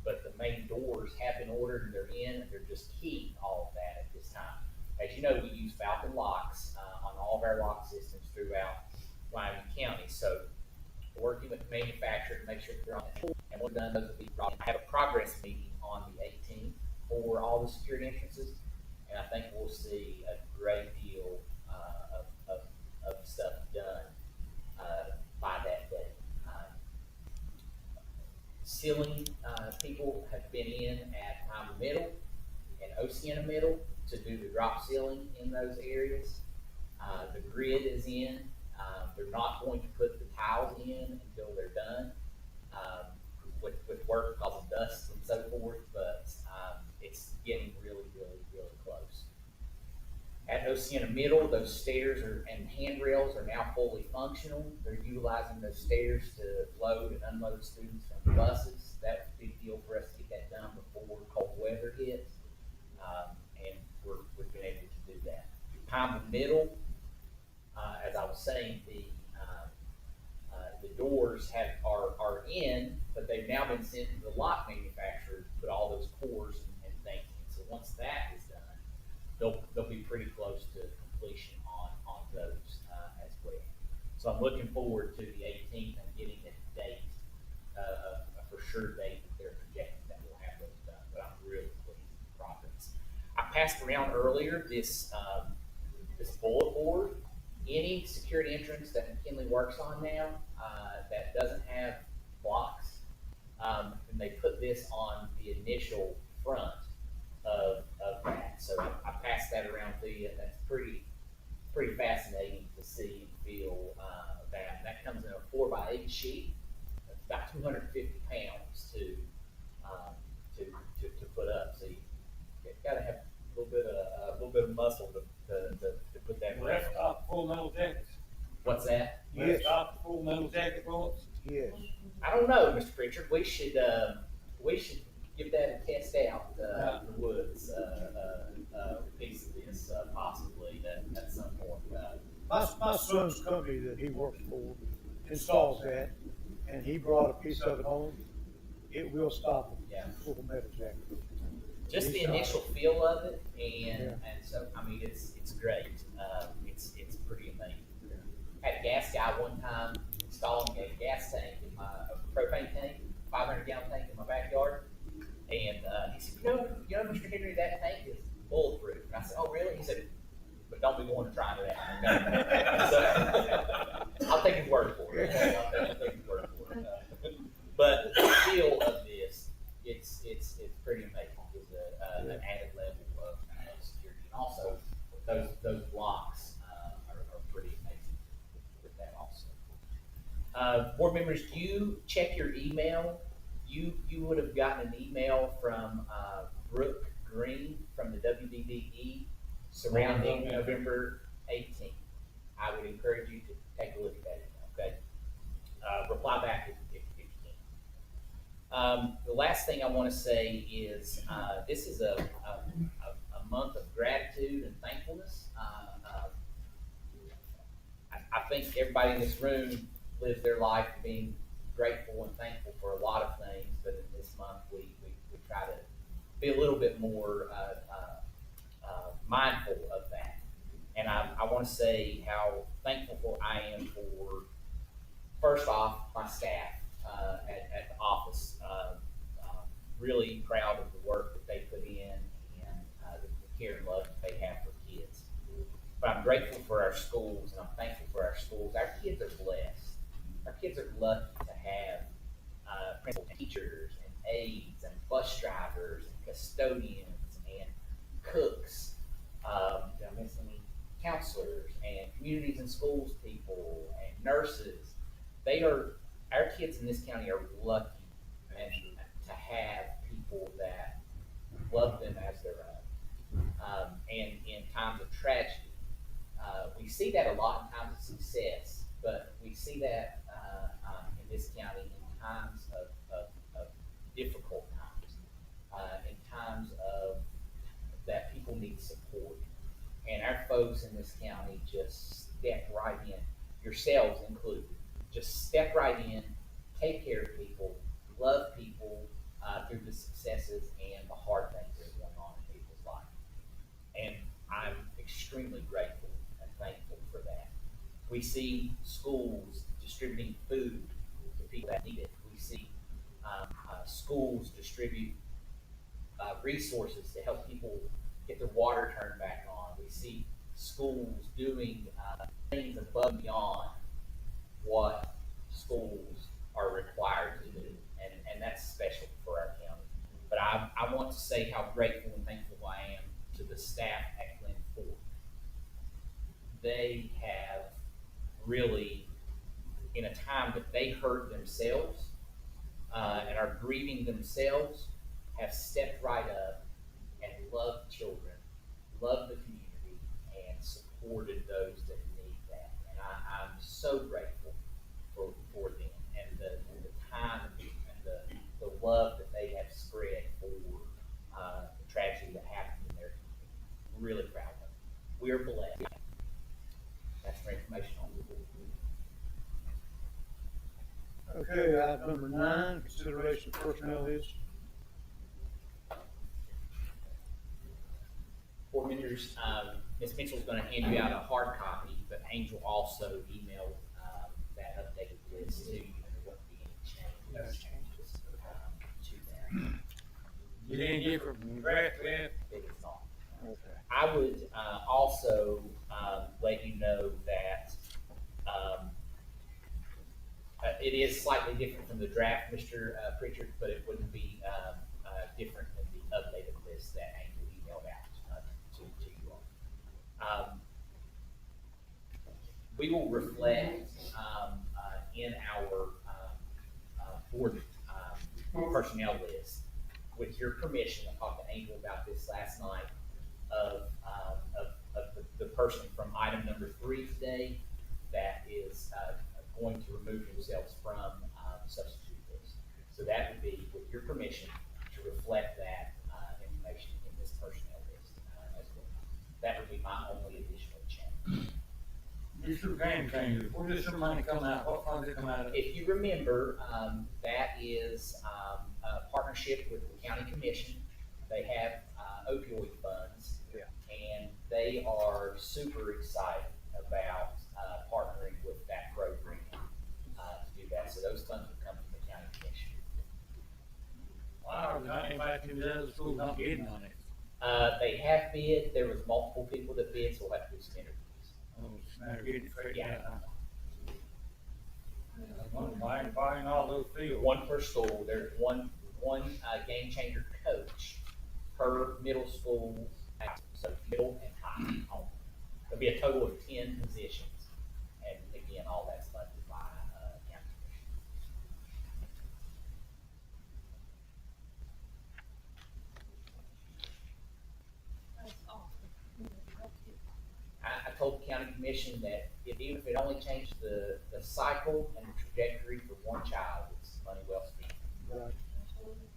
but the main doors have been ordered and they're in, and they're just keying all of that at this time. As you know, we use Falcon locks on all of our lock systems throughout Wyoming County. So working with the manufacturer to make sure that they're on that. And we've done those will be I have a progress meeting on the 18th for all the security entrances, and I think we'll see a great deal of stuff done by that day. Ceiling people have been in at Pine Middle and Oceana Middle to do the drop ceiling in those areas. The grid is in. They're not going to put the tiles in until they're done with work because of dust and so forth, but it's getting really, really, really close. At Oceana Middle, those stairs and handrails are now fully functional. They're utilizing those stairs to load and unload students from the buses. That was a big deal for us to get that done before cold weather hit, and we've been able to do that. Pineville Middle, as I was saying, the doors are in, but they've now been sent to the lock manufacturer to put all those cores and things in. So once that is done, they'll be pretty close to completion on those as well. So I'm looking forward to the 18th and getting a date, a for sure date that they're projecting that we'll have those done. But I'm really pleased with the progress. I passed around earlier this bullet board. Any security entrance that McKinley works on now that doesn't have blocks, and they put this on the initial front of that. So I passed that around to you, and that's pretty fascinating to see and feel that. And that comes in a 4x8 sheet. It's about 250 pounds to put up. So you got to have a little bit of muscle to put that. Let's stop full metal jackets. What's that? Let's stop full metal jacket bullets. Yes. I don't know, Mr. Pritchard. We should give that a test out in the woods piece of this possibly at some point. My son's company that he works for installs that, and he brought a piece of it home. It will stop full metal jacket. Just the initial feel of it, and so I mean it's great. It's pretty amazing. Had a gas guy one time installing a gas tank in a propane tank, 500 gallon tank in my backyard, and he said, you know, Mr. Henry, that tank is bulletproof. And I said, oh really? He said, but don't be going to try it out. So, I'll take his word for it. I'll take his word for it. But the feel of this, it's pretty amazing. It's an added level of security, and also those blocks are pretty amazing with that also. Board members, you check your email. You would have gotten an email from Brooke Green from the WBBE surrounding November 18th. I would encourage you to take a look at that email, okay? Reply back if you can. The last thing I want to say is this is a month of gratitude and thankfulness. I think everybody in this room lives their life being grateful and thankful for a lot of things, but in this month we try to be a little bit more mindful of that. And I want to say how thankful I am for, first off, my staff at the office. Really proud of the work that they put in and the care and love that they have for kids. But I'm grateful for our schools, and I'm thankful for our schools. Our kids are blessed. Our kids are lucky to have principals and teachers and aides and bus drivers and custodians and cooks. Did I miss any? Counselors and communities and schools people and nurses. Our kids in this county are lucky and to have people that love them as their own. And in times of tragedy, we see that a lot in times of success, but we see that in this county in times of difficult times, in times of that people need support. And our folks in this county just step right in, yourselves included. Just step right in, take care of people, love people through the successes and the hard things that are going on in people's lives. And I'm extremely grateful and thankful for that. We see schools distributing food to people that need it. We see schools distribute resources to help people get their water turned back on. We see schools doing things above and beyond what schools are required to do, and that's special for our county. But I want to say how grateful and thankful I am to the staff at Glen Ford. They have really, in a time that they hurt themselves and are grieving themselves, have stepped right up and loved children, loved the community, and supported those that need that. And I'm so grateful for them and the time and the love that they have spread for the tragedy that happened in their community. Really proud of them. We are blessed. That's for information on the board. Okay, item number 9, consideration of personnel list. Board members, Ms. Mitchell's going to hand you out a hard copy, but Angel also emailed that updated list to you, and there won't be any changes to that. You didn't get from the draft yet? It is not. Okay. I would also let you know that it is slightly different from the draft, Mr. Pritchard, but it wouldn't be different than the updated list that Angel emailed out to you all. We will reflect in our board personnel list, with your permission, I talked to Angel about this last night, of the person from item number 3 today that is going to remove themselves from the substitute list. So that would be, with your permission, to reflect that information in this personnel list as well. That would be my only additional change. You sure can change it. Where does some money come out? What funds it come out of? If you remember, that is a partnership with the county commission. They have opioid funds, and they are super excited about partnering with that program to do that. So those funds would come from the county commission. Wow, in fact, the other schools not bidding on it. They have bid. There was multiple people that bid, so we'll have to do some interviews. Oh, it's a matter of getting it straightened Yeah. out. Buying all those fields. One per school. There's one game changer coach per middle school, so middle and high only. There'll be a total of 10 positions, and again, all that's funded by county commission. I told the county commission that even if it only changed the cycle and the trajectory for one child, it's money well spent. Right.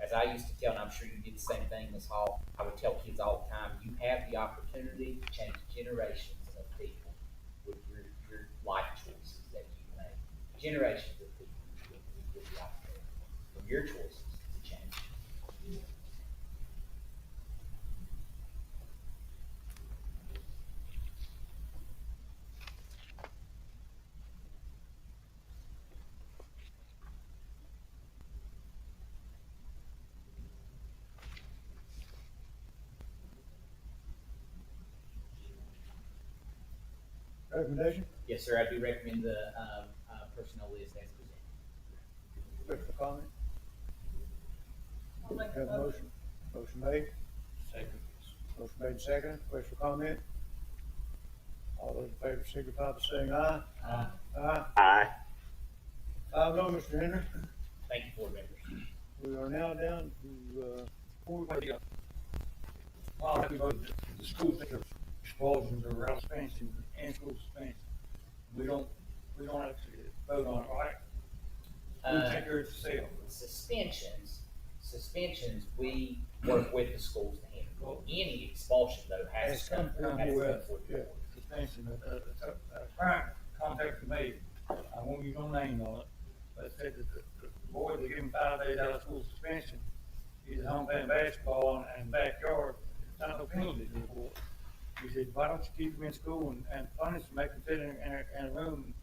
As I used to tell, and I'm sure you did the same thing, Ms. Hall, I would tell kids all the time, you have the opportunity to change generations of people with your life choices that you make. Generations of people with the opportunity from your choices to change. Recommendation? Yes, sir, I do recommend the, personnel list as presented. Questions or comment? Have a motion? Motion made? Second. Motion made and seconded. Question or comment? All those in favor signify by saying aye. Aye. Aye. Aye. 5-0, Mr. Henry. Thank you, board members. We are now down to, The school thinks expulsions or suspension and school suspension. We don't actually vote on it, right? We take care of it yourself. Suspensions, we work with the schools to handle. Any expulsion though has to come before the board. Suspension, crime contacted me, I won't use no name on it, but said that the boy, they give him 5 days out of school suspension. He's at home playing basketball and backyard, it's not no penalty to the boy. He said, why don't you keep him in school and punish him, make him sit in a room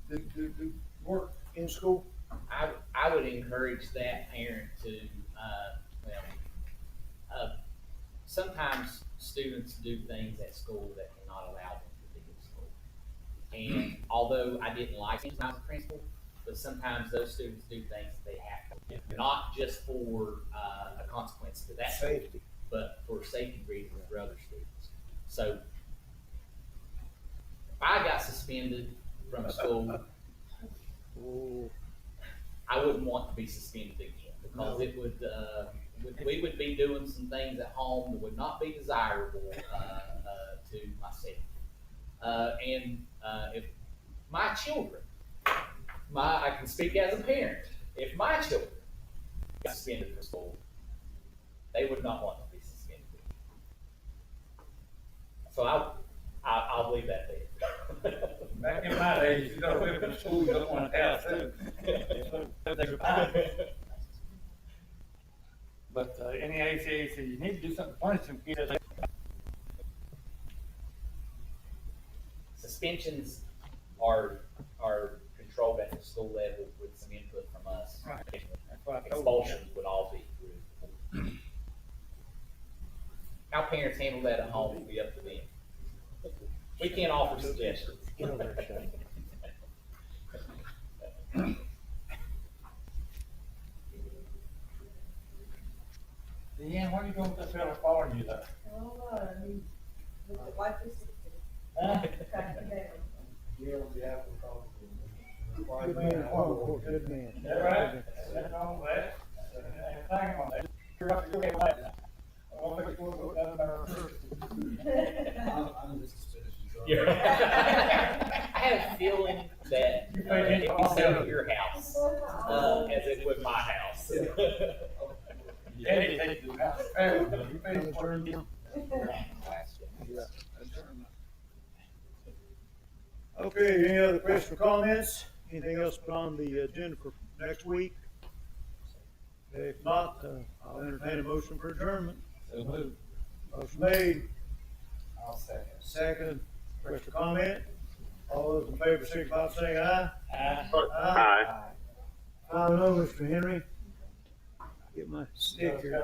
and do work in school? I would encourage that parent to, sometimes students do things at school that cannot allow them to do at school. And although I didn't like it when I was a principal, but sometimes those students do things that they have to, not just for a consequence to that safety, but for safety reasons for other students. So if I got suspended from a school, I wouldn't want to be suspended again because it would, we would be doing some things at home that would not be desirable to myself. And if my children, I can speak as a parent, if my children got suspended from school, they would not want to be suspended. So I'll leave that there. Back in my days, you got to whip in school, you don't want to house too. But any ACA said, you need to do something to punish them kids. Suspensions are controlled at the school level with some input from us. Right. That's what I told you. Expulsions would all be through. How parents handle that at home will be up to them. We can't offer suggestions. Get over there, Shane. Deanne, what are you doing with that fella following you there? With the wife is 60. Huh? Good man, oh, good man. Is that right? That's all that. Hang on. You're up to your left. I have a feeling that it would sell at your house as it would my house. Okay, any other questions or comments? Anything else put on the agenda for next week? If not, I'll entertain a motion for adjournment. So moved. Motion made, I'll second. second, question or comment? All those in favor, signify by saying aye. Aye. Aye. 5-0, Mr. Henry. Get my stick here.